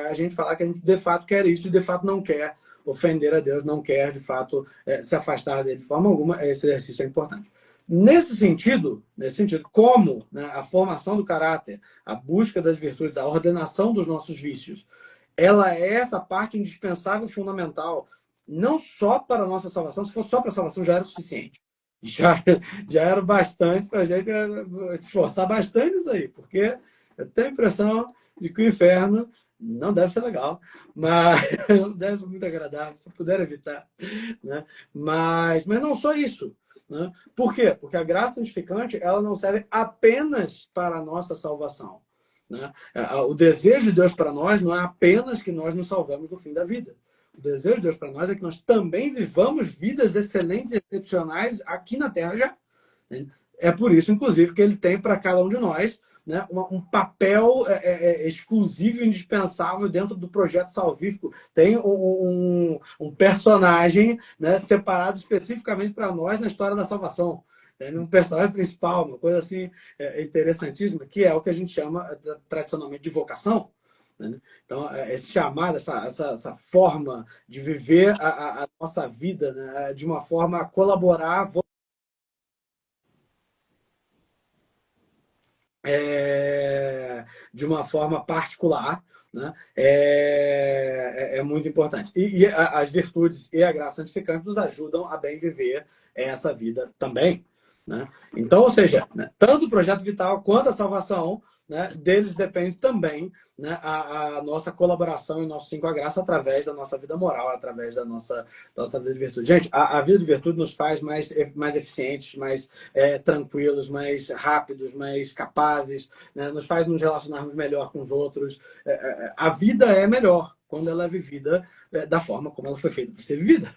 Speaker 2: A gente falar que a gente, de fato, quer isso e, de fato, não quer ofender a Deus, não quer, de fato, se afastar dele de forma alguma. Esse exercício é importante. Nesse sentido, como, né, a formação do caráter, a busca das virtudes, a ordenação dos nossos vícios, ela é essa parte indispensável, fundamental, não só para a nossa salvação. Se fosse só para a salvação, já era o suficiente. Já era bastante para a gente se esforçar bastante nisso aí, porque eu tenho a impressão de que o inferno não deve ser legal, mas não deve ser muito agradável, se puder evitar. Né? Mas não só isso. Né? Por quê? Porque a graça santificante ela não serve apenas para a nossa salvação. Né? O desejo de Deus para nós não é apenas que nós nos salvamos no fim da vida. O desejo de Deus para nós é que nós também vivamos vidas excelentes e excepcionais aqui na Terra já. Né? É por isso, inclusive, que ele tem para cada um de nós, né, um papel exclusivo e indispensável dentro do projeto salvífico. Tem um personagem, né, separado especificamente para nós na história da salvação. Tem um personagem principal, uma coisa assim interessantíssima, que é o que a gente chama tradicionalmente de vocação. Né? Então, esse chamado, essa forma de viver a nossa vida, né, de uma forma a colaborar de uma forma particular, né? É muito importante. E as virtudes e a graça santificante nos ajudam a bem viver essa vida também. Né? Então, ou seja, né, tanto o projeto vital quanto a salvação, né, deles depende também, né, a nossa colaboração e nosso sim com a graça através da nossa vida moral, através da nossa vida de virtude. Gente, a vida de virtude nos faz mais eficientes, mais tranquilos, mais rápidos, mais capazes, né, nos faz nos relacionarmos melhor com os outros. A vida é melhor quando ela é vivida da forma como ela foi feita para ser vivida.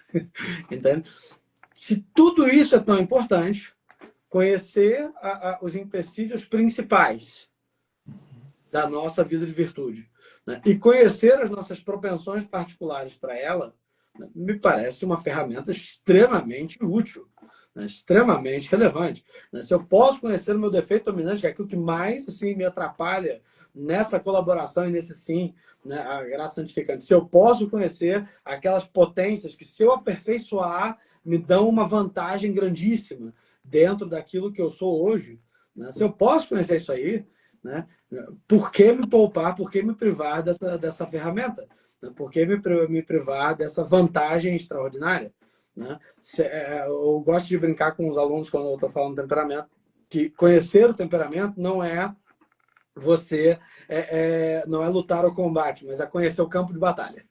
Speaker 2: Entende? Se tudo isso é tão importante, conhecer os empecilhos principais da nossa vida de virtude, né? E conhecer as nossas propensões particulares para ela, né, me parece uma ferramenta extremamente útil, né, extremamente relevante. Né? Se eu posso conhecer o meu defeito dominante, que é aquilo que mais assim, me atrapalha nessa colaboração e nesse sim, né, a graça santificante, se eu posso conhecer aquelas potências que, se eu aperfeiçoar, me dão uma vantagem grandíssima dentro daquilo que eu sou hoje, né? Se eu posso conhecer isso aí, né? Por que me poupar, por que me privar dessa ferramenta? Né? Por que me privar dessa vantagem extraordinária? Né? Eu gosto de brincar com os alunos quando eu estou falando de temperamento, que conhecer o temperamento não é você não é lutar o combate, mas é conhecer o campo de batalha.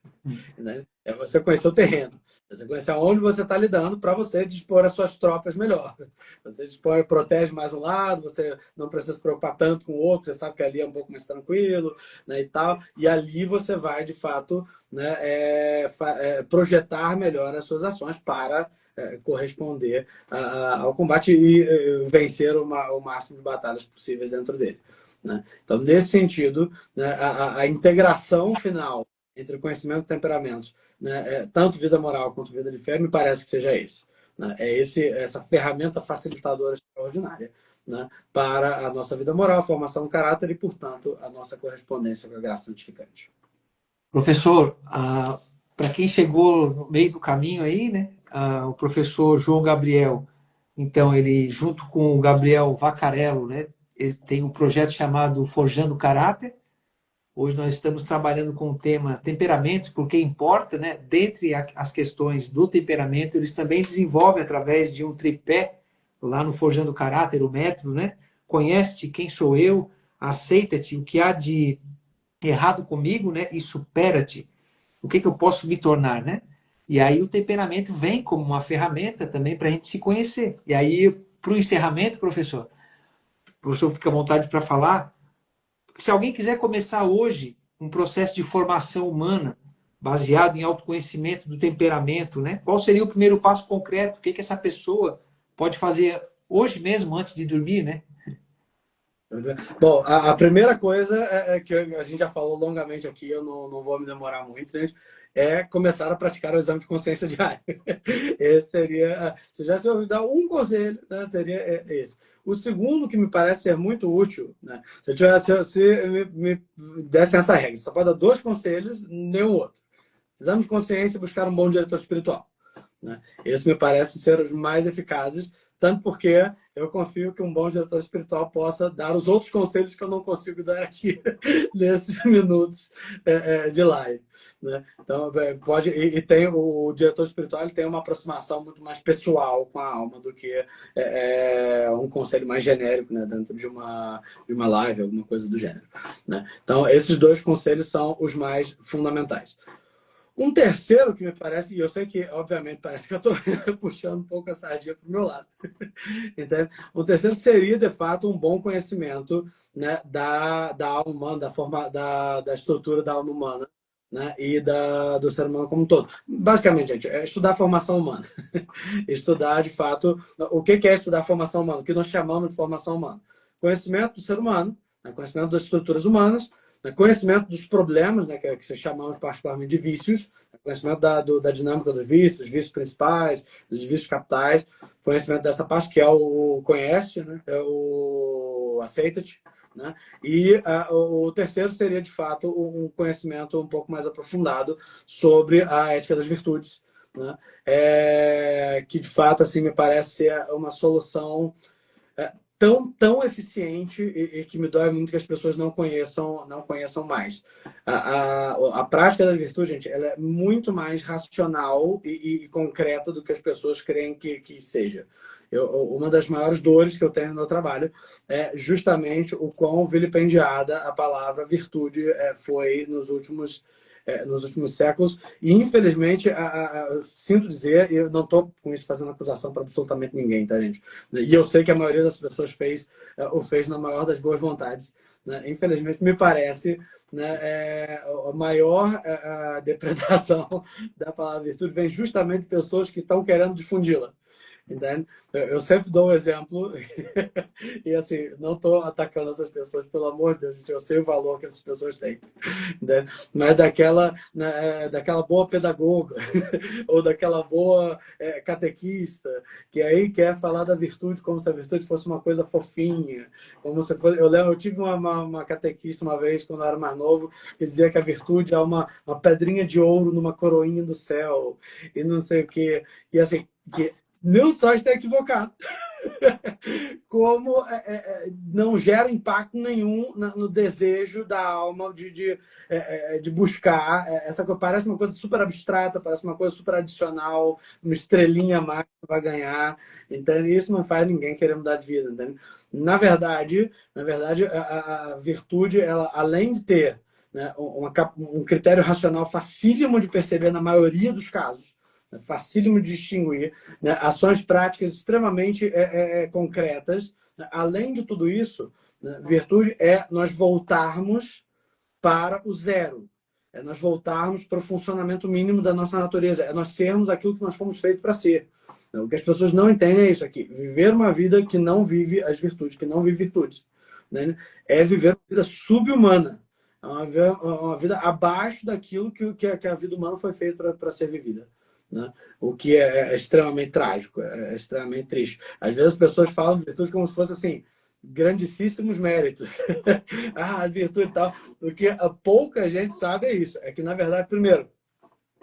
Speaker 2: Né? É você conhecer o terreno. Você conhecer onde você está lidando para você dispor as suas tropas melhor. Você dispõe, protege mais um lado, você não precisa se preocupar tanto com o outro, você sabe que ali é um pouco mais tranquilo, né, e tal. E ali você vai, de fato, né, projetar melhor as suas ações para corresponder ao combate e vencer o máximo de batalhas possíveis dentro dele. Né? Então, nesse sentido, né, a integração final entre conhecimento e temperamentos, né, tanto vida moral quanto vida de fé, me parece que seja esse. Né? Essa ferramenta facilitadora extraordinária, né, para a nossa vida moral, a formação do caráter e, portanto, a nossa correspondência com a graça santificante.
Speaker 1: Professor, para quem chegou no meio do caminho aí, né, o professor João Gabriel, então ele, junto com o Gabriel Vacarello, né, ele tem um projeto chamado Forjando Caráter. Hoje nós estamos trabalhando com o tema temperamentos, porque importa, né, dentre as questões do temperamento, eles também desenvolvem através de um tripé, lá no Forjando Caráter, o método, né, conhece-te quem sou eu, aceita-te, o que há de errado comigo, né, e supera-te. O que eu posso me tornar, né? E aí o temperamento vem como uma ferramenta também para a gente se conhecer. E aí, para o encerramento, professor, o professor fica à vontade para falar. Se alguém quiser começar hoje um processo de formação humana baseado em autoconhecimento do temperamento, né? Qual seria o primeiro passo concreto? O que essa pessoa pode fazer hoje mesmo, antes de dormir, né?
Speaker 2: Bom, a primeira coisa que a gente já falou longamente aqui, eu não vou me demorar muito, gente, é começar a praticar o exame de consciência diário. Esse seria, se já se eu dar um conselho, né, seria esse. O segundo, que me parece ser muito útil, né, se me dessem essa regra, só pode dar 2 conselhos, nenhum outro. Exame de consciência e buscar um bom diretor espiritual. Né? Esse me parece ser os mais eficazes, tanto porque eu confio que um bom diretor espiritual possa dar os outros conselhos que eu não consigo dar aqui nesses minutos de live. Né? Então, pode, e tem o diretor espiritual, ele tem uma aproximação muito mais pessoal com a alma do que um conselho mais genérico, né? Dentro de uma live, alguma coisa do gênero. Né? Então, esses 2 conselhos são os mais fundamentais. Um terceiro que me parece, e eu sei que, obviamente, parece que eu estou puxando um pouco a sardinha para o meu lado. Entende? Um terceiro seria, de fato, um bom conhecimento, né, da alma humana, da estrutura da alma humana, né, e do ser humano como um todo. Basicamente, gente, é estudar a formação humana. Estudar, de fato, o que é estudar a formação humana? O que nós chamamos de formação humana? Conhecimento do ser humano, né, conhecimento das estruturas humanas, conhecimento dos problemas, né, que chamamos particularmente de vícios, conhecimento da dinâmica dos vícios principais, dos vícios capitais, conhecimento dessa parte que é o conhece, né, é o aceita-te, né, e o terceiro seria, de fato, um conhecimento um pouco mais aprofundado sobre a ética das virtudes, né, que, de fato, assim, me parece ser uma solução tão eficiente e que me dói muito que as pessoas não conheçam mais. A prática da virtude, gente, ela é muito mais racional e concreta do que as pessoas creem que seja. Uma das maiores dores que eu tenho no meu trabalho é justamente o quão vilipendiada a palavra virtude foi nos últimos séculos. E, infelizmente, sinto dizer, e eu não estou com isso fazendo acusação para absolutamente ninguém, tá, gente? E eu sei que a maioria das pessoas o fez na maior das boas vontades. Né? Infelizmente, me parece, né, a maior depredação da palavra virtude vem justamente de pessoas que estão querendo difundi-la. Entende? Eu sempre dou um exemplo e assim, não estou atacando essas pessoas, pelo amor de Deus, gente, eu sei o valor que essas pessoas têm, entende? Mas daquela boa pedagoga ou daquela boa catequista que aí quer falar da virtude como se a virtude fosse uma coisa fofinha, como se fosse... eu tive uma catequista uma vez, quando eu era mais novo, que dizia que a virtude é uma pedrinha de ouro numa coroinha do céu e não sei o quê, e assim, que não só está equivocado, como não gera impacto nenhum no desejo da alma de buscar essa coisa. Parece uma coisa super abstrata, parece uma coisa super adicional, uma estrelinha a mais que vai ganhar. Então, isso não faz ninguém querer mudar de vida. Entende? Na verdade, a virtude, ela, além de ter né, um critério racional facílimo de perceber na maioria dos casos, né, facílimo de distinguir, né, ações práticas extremamente concretas. Né. Além de tudo isso, né, virtude é nós voltarmos para o zero. É nós voltarmos para o funcionamento mínimo da nossa natureza. É nós sermos aquilo que nós fomos feitos para ser. O que as pessoas não entendem é isso aqui. Viver uma vida que não vive as virtudes, que não vive virtudes. Né? É viver uma vida sub-humana. É uma vida abaixo daquilo que a vida humana foi feita para ser vivida. Né? O que é extremamente trágico, é extremamente triste. Às vezes as pessoas falam de virtude como se fosse assim, grandíssimos méritos. Ah, virtude e tal. O que pouca gente sabe é isso. É que, na verdade, primeiro,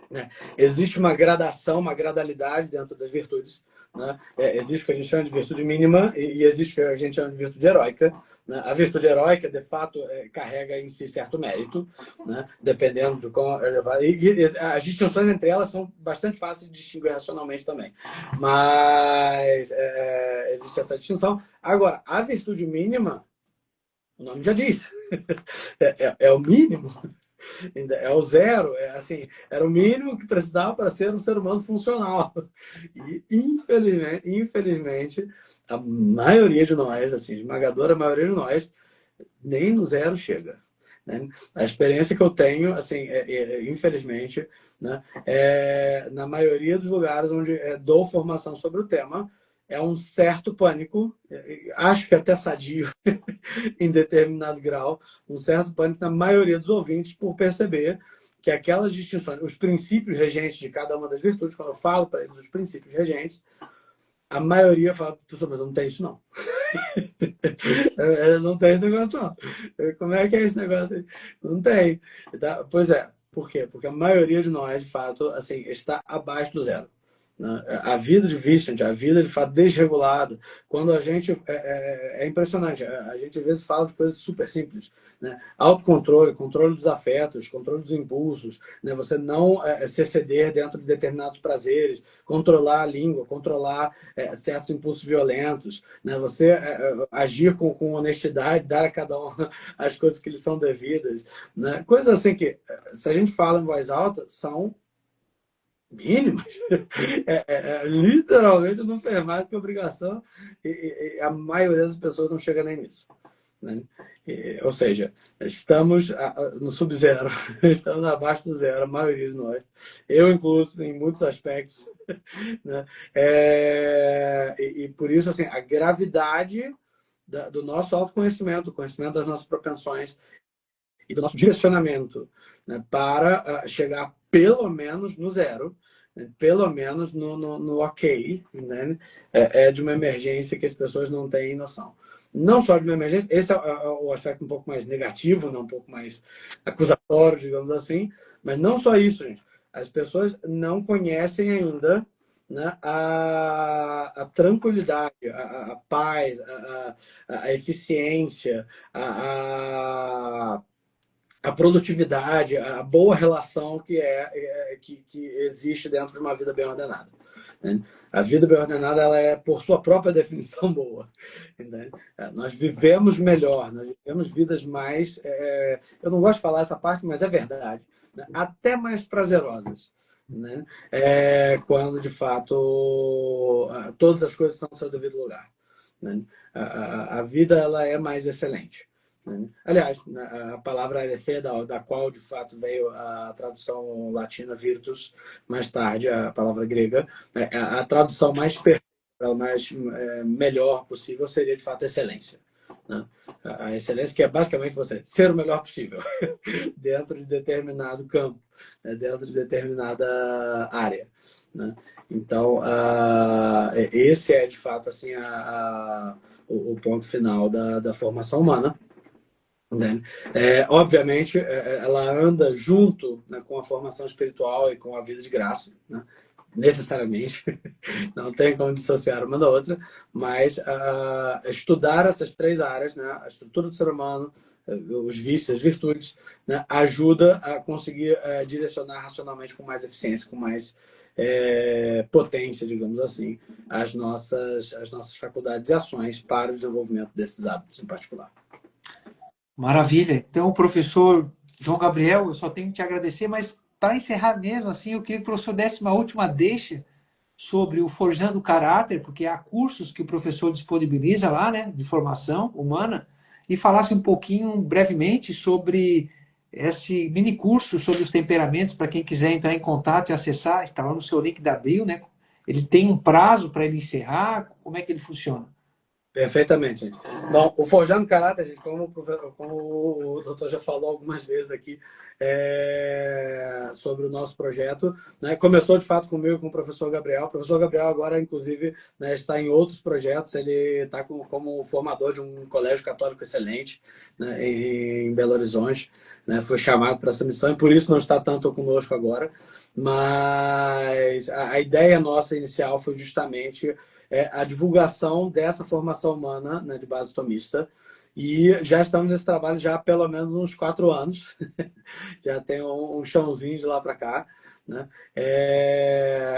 Speaker 2: né, existe uma gradação, uma gradalidade dentro das virtudes. Né? Existe o que a gente chama de virtude mínima e existe o que a gente chama de virtude heróica. Né? A virtude heróica, de fato, carrega em si certo mérito, né? Dependendo de como... E as distinções entre elas são bastante fáceis de distinguir racionalmente também. Mas existe essa distinção. Agora, a virtude mínima, o nome já diz, é o mínimo. É o zero, assim, era o mínimo que precisava para ser um ser humano funcional. E, infelizmente, a maioria de nós, assim, a esmagadora maioria de nós, nem no zero chega. Né? A experiência que eu tenho, assim, infelizmente, né, na maioria dos lugares onde dou formação sobre o tema, é um certo pânico, acho que até sadio, em determinado grau, um certo pânico na maioria dos ouvintes por perceber que aquelas distinções, os princípios regentes de cada uma das virtudes, quando eu falo para eles os princípios regentes, a maioria fala, professor, mas eu não tenho isso não. Eu não tenho esse negócio não. Como é que é esse negócio aí? Não tem. Tá? Pois é. Por quê? Porque a maioria de nós, de fato, assim, está abaixo do zero. A vida de Vicente, a vida de fato desregulada, quando a gente é impressionante, a gente às vezes fala de coisas super simples, né? Autocontrole, controle dos afetos, controle dos impulsos, né? Você não se exceder dentro de determinados prazeres, controlar a língua, controlar certos impulsos violentos, né? Você agir com honestidade, dar a cada um as coisas que lhe são devidas, né? Coisas assim que, se a gente fala em voz alta, são mínimas. Literalmente não fez mais que obrigação e a maioria das pessoas não chega nem nisso. Né? Ou seja, estamos no sub-zero, estamos abaixo do zero, a maioria de nós. Eu, incluso, em muitos aspectos. Né? E por isso, assim, a gravidade do nosso autoconhecimento, do conhecimento das nossas propensões e do nosso direcionamento, né, para chegar pelo menos no zero, né, pelo menos no ok, né, de uma emergência que as pessoas não têm noção. Não só de uma emergência, esse é o aspecto um pouco mais negativo, né, um pouco mais acusatório, digamos assim, mas não só isso, gente. As pessoas não conhecem ainda, né, a tranquilidade, a paz, a eficiência, a produtividade, a boa relação que existe dentro de uma vida bem ordenada. Né? A vida bem ordenada ela é, por sua própria definição, boa. Né? Nós vivemos melhor, nós vivemos vidas mais... eu não gosto de falar essa parte, mas é verdade. Né? Até mais prazerosas. Né? Quando, de fato, todas as coisas estão no seu devido lugar. Né? A vida ela é mais excelente. Aliás, a palavra aletheia, da qual de fato veio a tradução latina virtus, mais tarde a palavra grega, a tradução mais perfeita, mais melhor possível seria de fato excelência. Né? A excelência que é basicamente você ser o melhor possível dentro de determinado campo, dentro de determinada área. Né? Então, esse é de fato assim, o ponto final da formação humana. Né? Obviamente, ela anda junto, né, com a formação espiritual e com a vida de graça, né? Necessariamente, não tem como dissociar uma da outra, mas estudar essas três áreas, né, a estrutura do ser humano, os vícios, as virtudes, né, ajuda a conseguir direcionar racionalmente com mais eficiência, com mais potência, digamos assim, as nossas faculdades e ações para o desenvolvimento desses hábitos em particular.
Speaker 1: Maravilha. Então, professor, João Gabriel, eu só tenho que te agradecer, mas para encerrar mesmo, assim, eu queria que o professor desse uma última deixa sobre o Forjando o Caráter, porque há cursos que o professor disponibiliza lá, né, de formação humana, e falasse um pouquinho, brevemente, sobre esse mini curso sobre os temperamentos, para quem quiser entrar em contato e acessar, está lá no seu link da bio, né? Ele tem um prazo para ele encerrar? Como é que ele funciona?
Speaker 2: Perfeitamente, gente. Bom, o Forjando Caráter, gente, como o doutor já falou algumas vezes aqui sobre o nosso projeto, né? Começou de fato comigo, com o professor Gabriel. O professor Gabriel agora, inclusive, né, está em outros projetos. Ele está como formador de um colégio católico excelente, né, em Belo Horizonte. Né? Foi chamado para essa missão e por isso não está tanto conosco agora. Mas a ideia nossa inicial foi justamente a divulgação dessa formação humana, né, de base tomista. E já estamos nesse trabalho já há pelo menos uns 4 anos. Já tem um chãozinho de lá para cá. Né?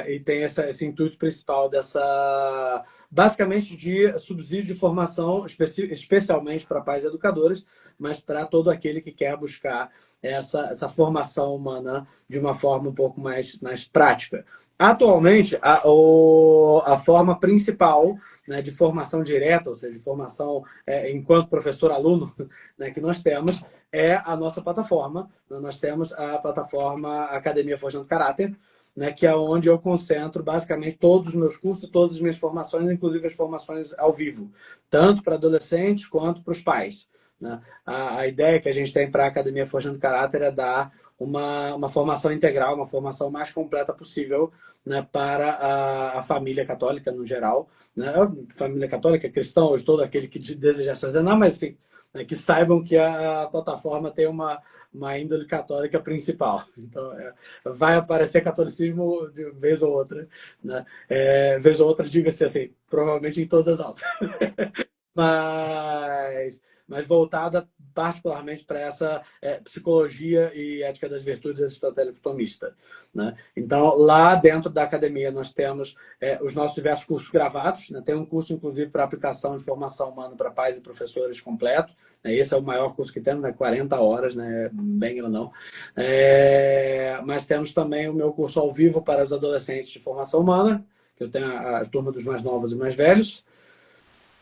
Speaker 2: E tem esse intuito principal dessa, basicamente, de subsídio de formação, especialmente para pais educadores, mas para todo aquele que quer buscar essa formação humana de uma forma um pouco mais prática. Atualmente, a forma principal, né, de formação direta, ou seja, de formação enquanto professor-aluno, né, que nós temos, é a nossa plataforma. Nós temos a plataforma Academia Forjando Caráter, né, que é onde eu concentro basicamente todos os meus cursos, todas as minhas formações, inclusive as formações ao vivo, tanto para adolescentes quanto para os pais. Né? A ideia que a gente tem para a Academia Forjando Caráter é dar uma formação integral, uma formação mais completa possível, né, para a família católica no geral. Né? Família católica, cristão, todo aquele que deseja se ordenar, mas sim, né, que saibam que a plataforma tem uma índole católica principal. Então, vai aparecer catolicismo de vez ou outra. Né? Vez ou outra, diga-se assim, provavelmente em todas as aulas. mas voltada particularmente para essa psicologia e ética das virtudes aristotélico-tomista. Né? Então, lá dentro da academia, nós temos os nossos diversos cursos gravados. Né? Tem um curso, inclusive, para aplicação de formação humana para pais e professores completo. Né? Esse é o maior curso que temos, né? 40 horas, né? Bem grandão. Mas temos também o meu curso ao vivo para os adolescentes de formação humana, que eu tenho a turma dos mais novos e mais velhos.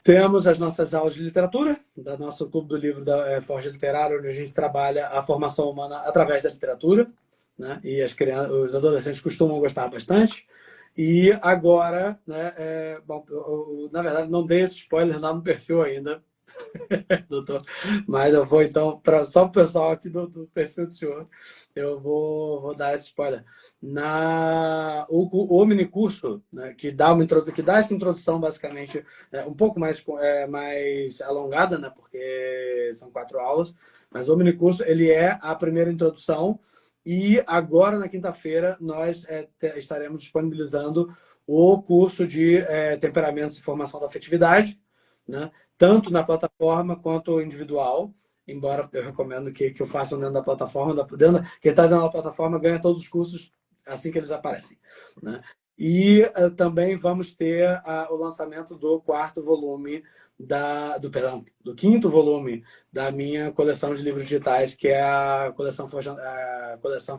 Speaker 2: Temos as nossas aulas de literatura, da nosso Clube do Livro da Forja Literária, onde a gente trabalha a formação humana através da literatura, né? E os adolescentes costumam gostar bastante. E agora, né, bom, eu, na verdade, não dei esse spoiler lá no perfil ainda, doutor, mas eu vou então, só para o pessoal aqui do perfil do senhor, eu vou dar esse spoiler. O minicurso, né, que dá essa introdução, basicamente, um pouco mais alongada, né, porque são 4 aulas, mas o minicurso ele é a primeira introdução. E agora, na quinta-feira, nós estaremos disponibilizando o curso de temperamentos e formação da afetividade, né? Tanto na plataforma quanto individual, embora eu recomendo que eu faça dentro da plataforma. Quem está dentro da plataforma ganha todos os cursos assim que eles aparecem. Né? E também vamos ter o lançamento do quarto volume, do quinto volume da minha coleção de livros digitais, que é a coleção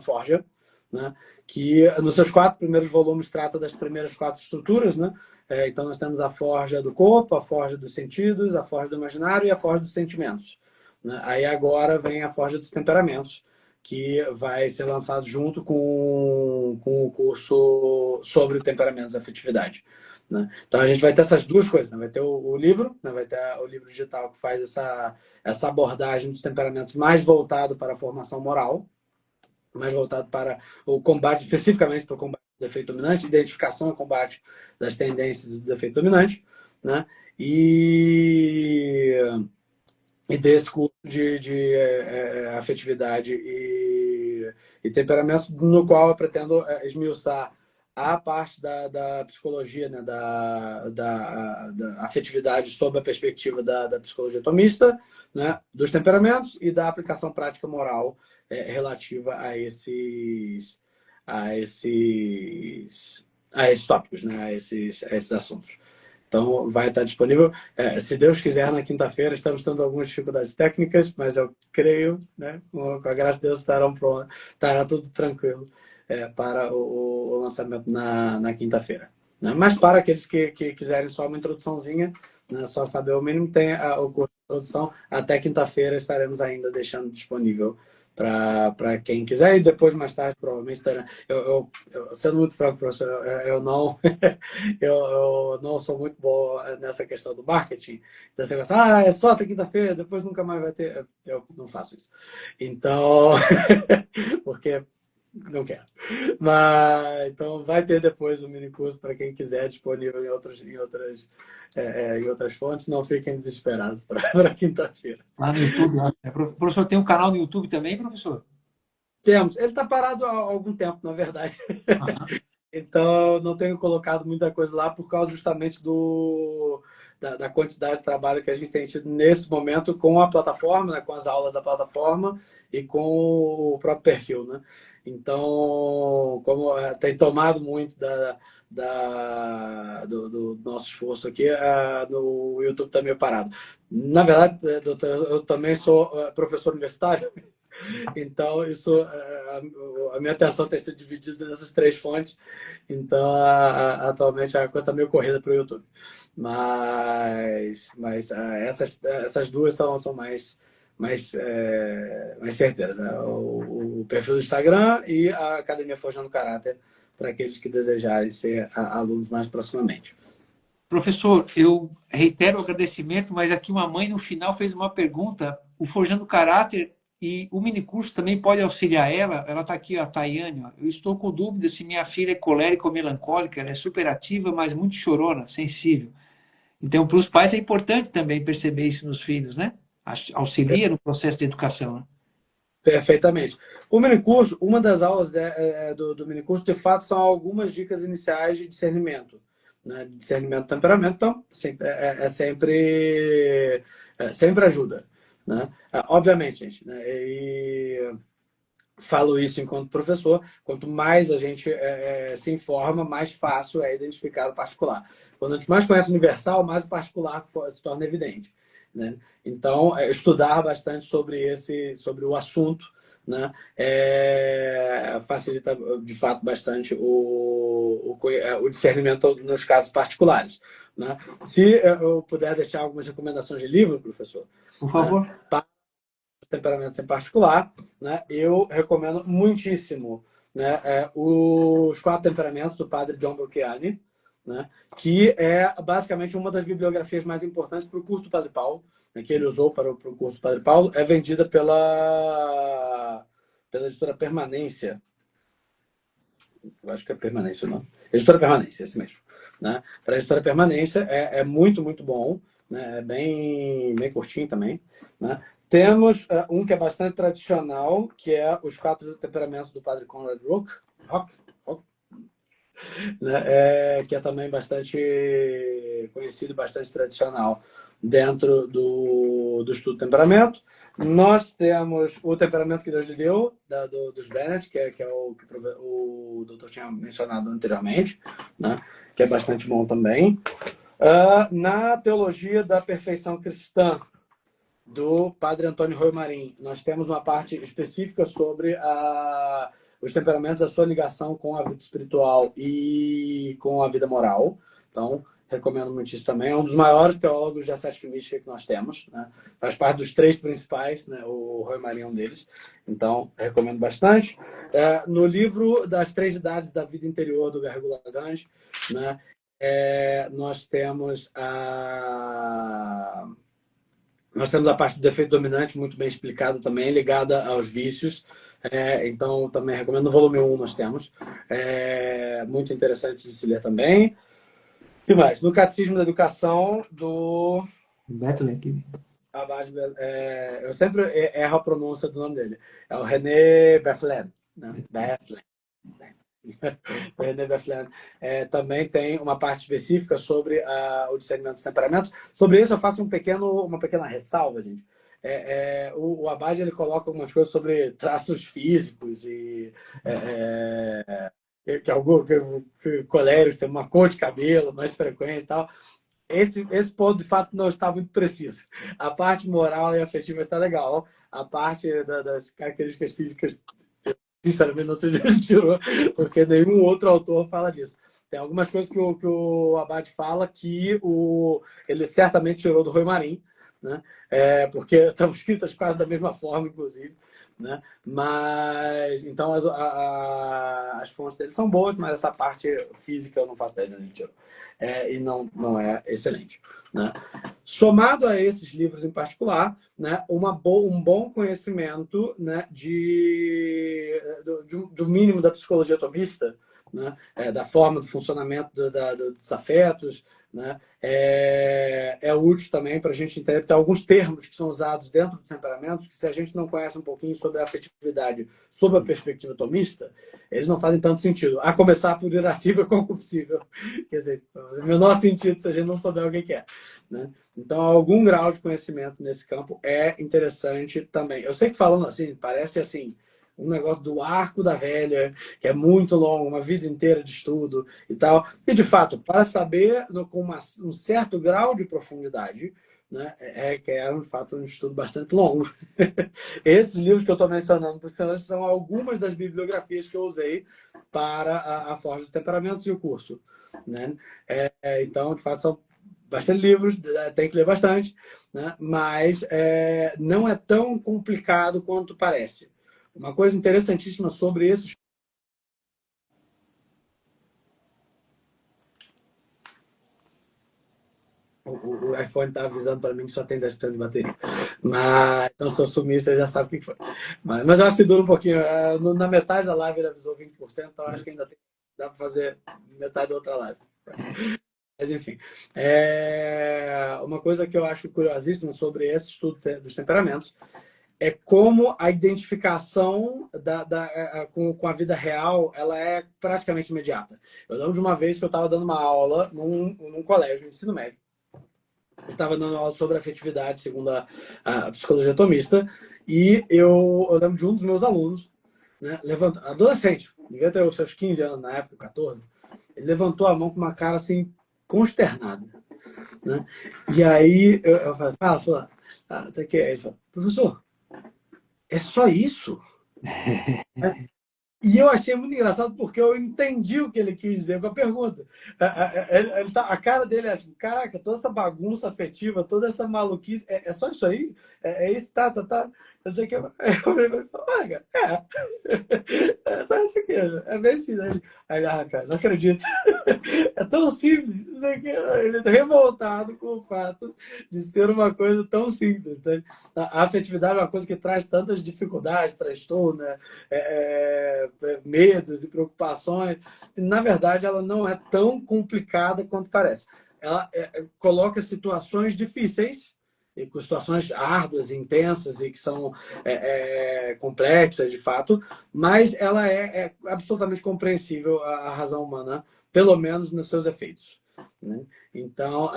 Speaker 2: Forja, né? Que nos seus 4 primeiros volumes trata das primeiras 4 estruturas, né? Então, nós temos a forja do corpo, a forja dos sentidos, a forja do imaginário e a forja dos sentimentos. Né? Aí agora vem a forja dos temperamentos, que vai ser lançado junto com o curso sobre temperamentos e afetividade. Né? Então, a gente vai ter essas duas coisas. Né? Vai ter o livro, né? Vai ter o livro digital que faz essa abordagem dos temperamentos mais voltado para a formação moral, mais voltado para o combate, especificamente para o combate do defeito dominante, identificação e combate das tendências do defeito dominante, né? E desse curso de afetividade e temperamento, no qual eu pretendo esmiuçar a parte da psicologia, né, da afetividade sob a perspectiva da psicologia tomista, né, dos temperamentos e da aplicação prática moral relativa a esses tópicos, né, a esses assuntos. Então, vai estar disponível. Se Deus quiser, na quinta-feira, estamos tendo algumas dificuldades técnicas, mas eu creio, né, com a graça de Deus, estará tudo tranquilo para o lançamento na quinta-feira. Né? Mas para aqueles que quiserem só uma introduçãozinha, né, só saber o mínimo, tem o curso de introdução. Até quinta-feira estaremos ainda deixando disponível para quem quiser, e depois, mais tarde, provavelmente terá. Sendo muito franco, professor, eu não, eu não sou muito bom nessa questão do marketing. Então, você gosta, é só até quinta-feira, depois nunca mais vai ter. Eu não faço isso. Então, porque não quero. Mas, então, vai ter depois o mini curso para quem quiser, disponível em outras fontes. Não fiquem desesperados para quinta-feira.
Speaker 1: Lá no YouTube, né? Professor, tem um canal no YouTube também, professor?
Speaker 2: Temos. Ele está parado há algum tempo, na verdade.
Speaker 1: Aham.
Speaker 2: Então, eu não tenho colocado muita coisa lá por causa justamente da quantidade de trabalho que a gente tem tido nesse momento com a plataforma, né, com as aulas da plataforma e com o próprio perfil, né? Então, como tem tomado muito do nosso esforço aqui, no YouTube está meio parado. Na verdade, doutor, eu também sou professor universitário, então, a minha atenção tem sido dividida nessas três fontes. Então, atualmente, a coisa está meio corrida para o YouTube. Mas essas duas são mais certeiras. Né? O perfil do Instagram e a Academia Forjando Caráter, para aqueles que desejarem ser alunos mais proximamente.
Speaker 1: Professor, eu reitero o agradecimento, mas aqui uma mãe no final fez uma pergunta. O Forjando Caráter e o minicurso também pode auxiliar ela? Ela está aqui, a Tayane. Ó. Eu estou com dúvida se minha filha é colérica ou melancólica. Ela é superativa, mas muito chorona, sensível. Então, para os pais é importante também perceber isso nos filhos, né? Auxilia no processo de educação. Né?
Speaker 2: Perfeitamente. O minicurso, uma das aulas do minicurso, de fato, são algumas dicas iniciais de discernimento. Né? Discernimento do temperamento, então, sempre ajuda. Né? Obviamente, gente, né? E falo isso enquanto professor, quanto mais a gente se informa, mais fácil é identificar o particular. Quando a gente mais conhece o universal, mais o particular se torna evidente. Né? Então, estudar bastante sobre o assunto, né? Facilita, de fato, bastante o discernimento nos casos particulares. Né? Se eu puder deixar algumas recomendações de livro, professor,
Speaker 1: Por
Speaker 2: né?
Speaker 1: favor.
Speaker 2: Temperamentos em particular, né? Eu recomendo muitíssimo, né, os Quatro Temperamentos do padre John Bruciani, né, que é basicamente uma das bibliografias mais importantes para o curso do Padre Paulo, né, que ele usou para o curso do Padre Paulo, é vendida pela editora Permanência. Eu acho que é Permanência, não? Editora Permanência, esse mesmo. Né? Para a editora Permanência é muito, muito bom. Né? É bem curtinho também. Né? Temos um que é bastante tradicional, que é Os Quatro Temperamentos do Padre Conrad Rock, né? Que é também bastante conhecido, bastante tradicional dentro do estudo do temperamento. Nós temos o Temperamento que Deus lhe deu, dos Bennett, que é o que o doutor tinha mencionado anteriormente, né? Que é bastante bom também. Na Teologia da Perfeição Cristã, do padre Antônio Roy Marim, nós temos uma parte específica sobre os temperamentos, a sua ligação com a vida espiritual e com a vida moral. Então, recomendo muito isso também. É um dos maiores teólogos de ascética e mística que nós temos. Né? Faz parte dos três principais, né? O Roy Marim é um deles. Então, recomendo bastante. No livro das Três Idades da Vida Interior, do Garrigou Lagrange, né? Nós temos a parte do defeito dominante muito bem explicada também, ligada aos vícios. Então, também recomendo. No volume 1 nós temos. Muito interessante de se ler também. E mais? No Catecismo da Educação, do
Speaker 1: Bethlehem.
Speaker 2: eu sempre erro a pronúncia do nome dele. É o René Bethlen. Né? Bethlen. O René Bethlen também tem uma parte específica sobre o discernimento dos temperamentos. Sobre isso eu faço uma pequena ressalva, gente. O Abad ele coloca algumas coisas sobre traços físicos e que coléricos tem uma cor de cabelo mais frequente e tal. esse ponto, de fato, não está muito preciso. A parte moral e afetiva está legal. A parte das características físicas, sinceramente, não sei de onde tirou, porque nenhum outro autor fala disso. Tem algumas coisas que o Abad fala que ele certamente tirou do Rui Marim, né? Porque estão escritas quase da mesma forma, inclusive. Né? Mas, então, as fontes dele são boas, mas essa parte física eu não faço ideia de onde ele tirou. E não é excelente. Né? Somado a esses livros em particular, né, um bom conhecimento, né, do mínimo da psicologia atomista, né, da forma do funcionamento dos afetos, né, é útil também para a gente entender. Tem alguns termos que são usados dentro dos temperamentos que, se a gente não conhece um pouquinho sobre a afetividade, sob a perspectiva atomista, eles não fazem tanto sentido. A começar por irascível e concupiscível. Quer dizer, o menor sentido se a gente não souber o que é. Né? Então, algum grau de conhecimento nesse campo é interessante também. Eu sei que, falando assim, parece assim, um negócio do arco da velha, que é muito longo, uma vida inteira de estudo e tal. E, de fato, para saber com um certo grau de profundidade, né, requer, de fato, um estudo bastante longo. Esses livros que eu estou mencionando para os senhores são algumas das bibliografias que eu usei para a Forja dos Temperamentos e o curso. Né? Então, de fato, são bastante livros, tem que ler bastante, né? Mas não é tão complicado quanto parece. Uma coisa interessantíssima sobre esses... O iPhone está avisando para mim que só tem 10% de bateria. Mas, então, se eu sumir, você já sabe o que foi. Mas eu acho que dura um pouquinho. Na metade da live ele avisou 20%, então acho que ainda dá para fazer metade da outra live. Mas, enfim. Uma coisa que eu acho curiosíssima sobre esse estudo dos temperamentos é como a identificação com a vida real ela é praticamente imediata. Eu lembro de uma vez que eu estava dando uma aula num colégio de ensino médio. Eu estava dando aula sobre afetividade, segundo a psicologia atomista, e eu lembro de um dos meus alunos, né, adolescente, devia ter os seus 15 anos na época, 14, ele levantou a mão com uma cara assim, consternada. Né? E aí eu falei, fala, você quer? Ele falou, professor, é só isso? E eu achei muito engraçado porque eu entendi o que ele quis dizer com a pergunta. A cara dele é tipo, caraca, toda essa bagunça afetiva, toda essa maluquice, é só isso aí? É isso, tá. Eu sei que eu falei, olha, cara, é só isso aqui, é bem assim, né? Aí, cara, não acredito. É tão simples. Ele é revoltado com o fato de ser uma coisa tão simples. Né? A afetividade é uma coisa que traz tantas dificuldades, transtorno, né? Medos e preocupações. E, na verdade, ela não é tão complicada quanto parece. Ela coloca situações difíceis, e com situações árduas, intensas e que são complexas, de fato, mas ela é absolutamente compreensível a razão humana, pelo menos nos seus efeitos. Né? Então,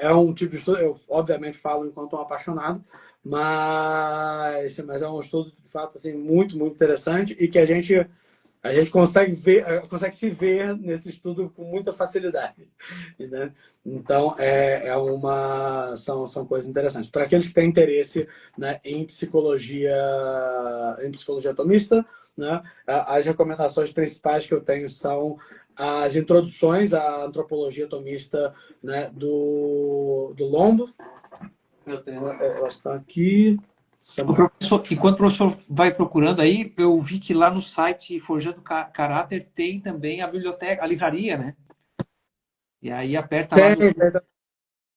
Speaker 2: é um tipo de estudo, eu obviamente falo enquanto um apaixonado, mas é um estudo, de fato, assim, muito, muito interessante e que a gente consegue se ver nesse estudo com muita facilidade. Né? Então, são coisas interessantes. Para aqueles que têm interesse, né, em psicologia atomista, né, as recomendações principais que eu tenho são as introduções à antropologia atomista, né, do Lombo. Elas estão aqui.
Speaker 1: Enquanto o professor vai procurando aí, eu vi que lá no site Forjando Caráter tem também a biblioteca, a livraria, né? E aí aperta lá.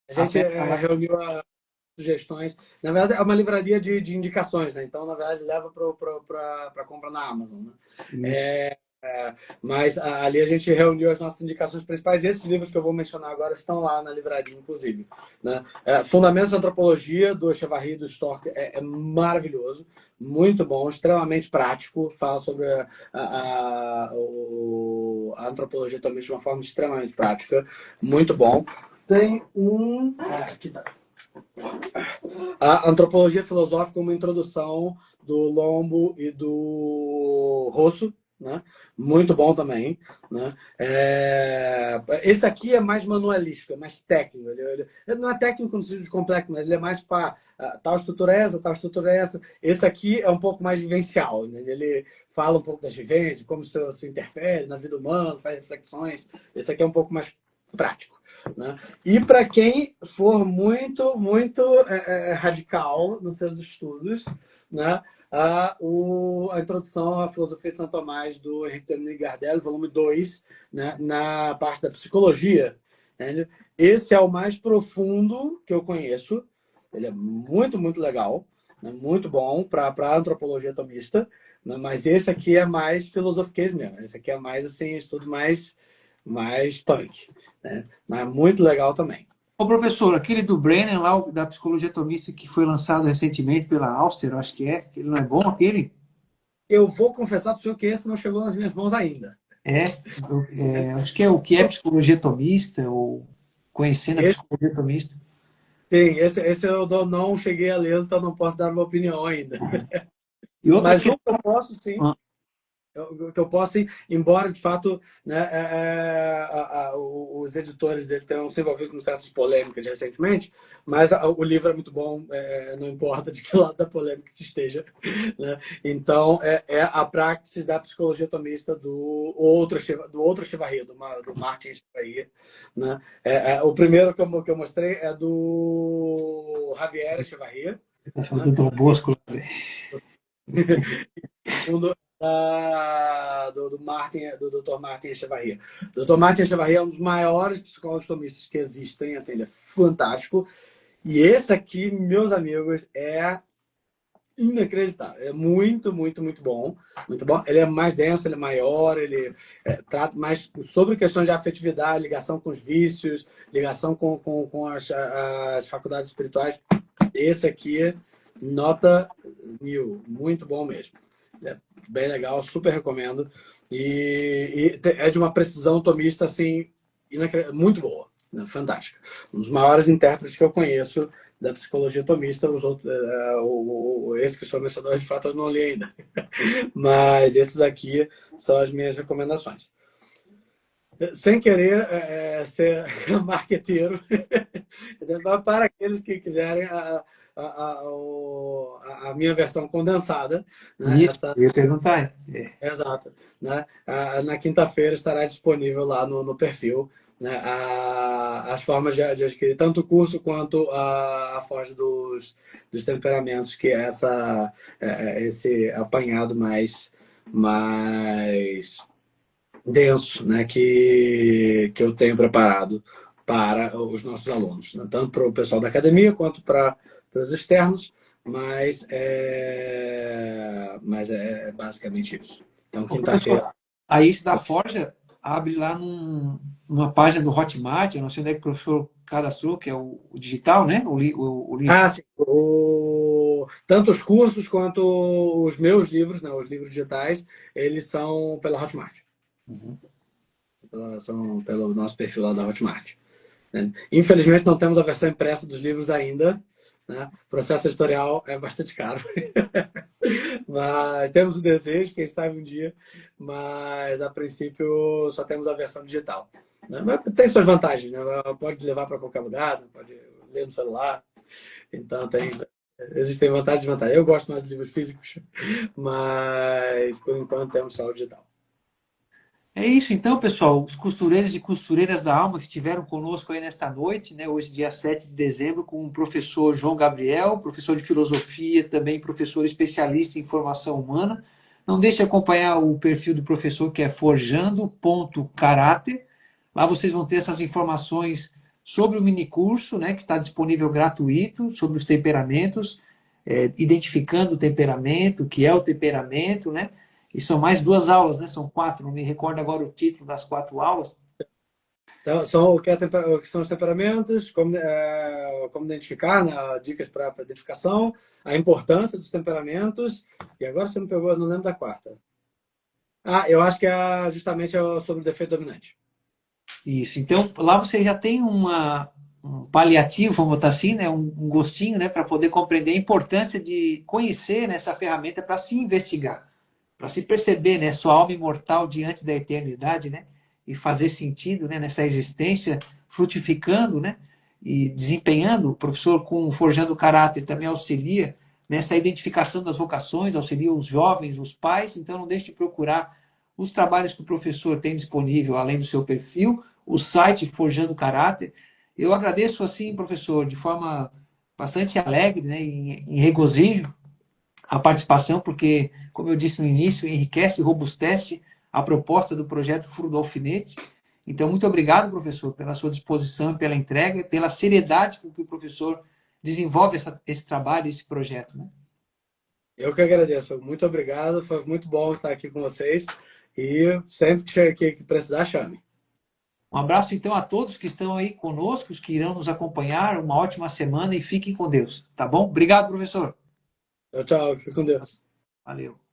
Speaker 2: A gente reuniu as sugestões. Na verdade, é uma livraria de indicações, né? Então, na verdade, leva para compra na Amazon. Né? Mas ali a gente reuniu as nossas indicações principais. Esses livros que eu vou mencionar agora estão lá na livraria, inclusive. Né? Fundamentos da Antropologia, do Echevarri e do Stork, é maravilhoso, muito bom, extremamente prático, fala sobre a antropologia também de uma forma extremamente prática, muito bom. Tem um... aqui tá. A Antropologia Filosófica, uma introdução do Lombo e do Rosso, né? Muito bom também, né? Esse aqui é mais manualístico, é mais técnico. Ele não é técnico no sentido de complexo, mas ele é mais para tal estrutura é essa, tal estrutura é essa. Esse aqui é um pouco mais vivencial, né? Ele fala um pouco das vivências, como isso interfere na vida humana, faz reflexões. Esse aqui é um pouco mais prático, né? E para quem for muito radical nos seus estudos, né? A introdução à filosofia de São Tomás do Henrique Dominique Gardel, volume 2, né, na parte da psicologia. Né? Esse é o mais profundo que eu conheço. Ele é muito legal, né, muito bom para a antropologia tomista, né, mas esse aqui é mais filosofiquez mesmo. Esse aqui é mais assim, estudo mais punk, né? Mas muito legal também.
Speaker 1: Ô, professor, aquele do Brennan lá, da psicologia atomista, que foi lançado recentemente pela Auster, eu acho que é, ele não é bom, aquele?
Speaker 2: Eu vou confessar para o senhor que esse não chegou nas minhas mãos ainda.
Speaker 1: Acho que é o que é psicologia atomista, ou conhecendo a
Speaker 2: Esse,
Speaker 1: psicologia atomista.
Speaker 2: sim, esse eu não cheguei a ler, então não posso dar uma opinião ainda.
Speaker 1: E outra
Speaker 2: Mas um que
Speaker 1: questão.
Speaker 2: eu posso, sim, que eu posso, embora de fato, né, os editores dele tenham se envolvido com certas polêmicas recentemente, mas o livro é muito bom, não importa de que lado da polêmica se esteja. Né? Então, é a praxis da psicologia atomista do outro Echevarria, do Martin Echevarria. Né? O primeiro que eu mostrei é do Javier Echevarria. Né?
Speaker 1: Do Bosco.
Speaker 2: Segundo do Martin, do Dr. Martin Echevarria. O Dr. Martin Echevarria é um dos maiores psicólogos tomistas que existem, assim, ele é fantástico. E esse aqui, meus amigos, é inacreditável. É muito bom. Muito bom. Ele é mais denso, ele é maior, ele trata mais sobre questões de afetividade, ligação com os vícios, ligação com as faculdades espirituais. Esse aqui, nota 1000. Muito bom mesmo. É bem legal, super recomendo. E é de uma precisão tomista, assim, muito boa, né? Fantástica. Um dos maiores intérpretes que eu conheço da psicologia tomista. Os outros, esse que o senhor mencionou, de fato, eu não li ainda. Mas esses aqui são as minhas recomendações. Sem querer ser marqueteiro, para aqueles que quiserem a minha versão condensada. Né?
Speaker 1: Isso, eu ia perguntar.
Speaker 2: Exato. Né? Na quinta-feira estará disponível lá no perfil, né? As formas de adquirir tanto o curso quanto a forja dos temperamentos, que é esse apanhado mais denso, né? que eu tenho preparado para os nossos alunos, né? Tanto para o pessoal da academia quanto para os externos, mas é basicamente isso. Então,
Speaker 1: Ô,
Speaker 2: quinta-feira.
Speaker 1: professor, aí esse da Forja abre lá numa página do Hotmart, eu não sei onde é que o professor cadastrou, que é o digital, né? O livro.
Speaker 2: Sim. Tanto os cursos quanto os meus livros, né, os livros digitais, eles são pela Hotmart.
Speaker 1: Uhum.
Speaker 2: São pelo nosso perfil lá da Hotmart. Né? Infelizmente, não temos a versão impressa dos livros ainda. Né? O processo editorial é bastante caro. Mas temos o desejo, quem sabe um dia. Mas, a princípio, só temos a versão digital. Né? Mas tem suas vantagens. Né? Pode levar para qualquer lugar, pode ler no celular. Então, existem vantagens e desvantagens. Eu gosto mais de livros físicos, mas, por enquanto, temos só o digital.
Speaker 1: É isso então, pessoal. Os costureiros e costureiras da alma que estiveram conosco aí nesta noite, né? Hoje, dia 7 de dezembro, com o professor João Gabriel, professor de filosofia, também professor especialista em formação humana. Não deixe de acompanhar o perfil do professor, que é forjando.caráter. Lá vocês vão ter essas informações sobre o minicurso, né? Que está disponível gratuito, sobre os temperamentos, identificando o temperamento, o que é o temperamento, né? E são mais 2 aulas, né? São 4, não me recordo agora o título das 4 aulas.
Speaker 2: Então, o que são os temperamentos, como identificar, né, dicas para identificação, a importância dos temperamentos. E agora você me pegou, eu não lembro da quarta. Eu acho que justamente sobre o defeito dominante.
Speaker 1: Isso. Então, lá você já tem um paliativo, vamos botar assim, né? Um gostinho, né? Para poder compreender a importância de conhecer, né, essa ferramenta para se investigar. para se perceber, né, sua alma imortal diante da eternidade, né, e fazer sentido, né, nessa existência, frutificando, né, e desempenhando. O professor, com Forjando o Caráter, também auxilia nessa identificação das vocações, auxilia os jovens, os pais. Então, não deixe de procurar os trabalhos que o professor tem disponível, além do seu perfil, o site Forjando o Caráter. Eu agradeço, assim, professor, de forma bastante alegre, né, em regozijo, a participação, porque, como eu disse no início, enriquece e robustece a proposta do projeto Furo do Alfinete. Então, muito obrigado, professor, pela sua disposição, pela entrega, pela seriedade com que o professor desenvolve esse trabalho, esse projeto. Né?
Speaker 2: Eu que agradeço. Muito obrigado. Foi muito bom estar aqui com vocês. E sempre que precisar, chame.
Speaker 1: Um abraço, então, a todos que estão aí conosco, os que irão nos acompanhar. Uma ótima semana e fiquem com Deus. Tá bom? Obrigado, professor.
Speaker 2: Tchau, tchau. Fique com Deus.
Speaker 1: Valeu.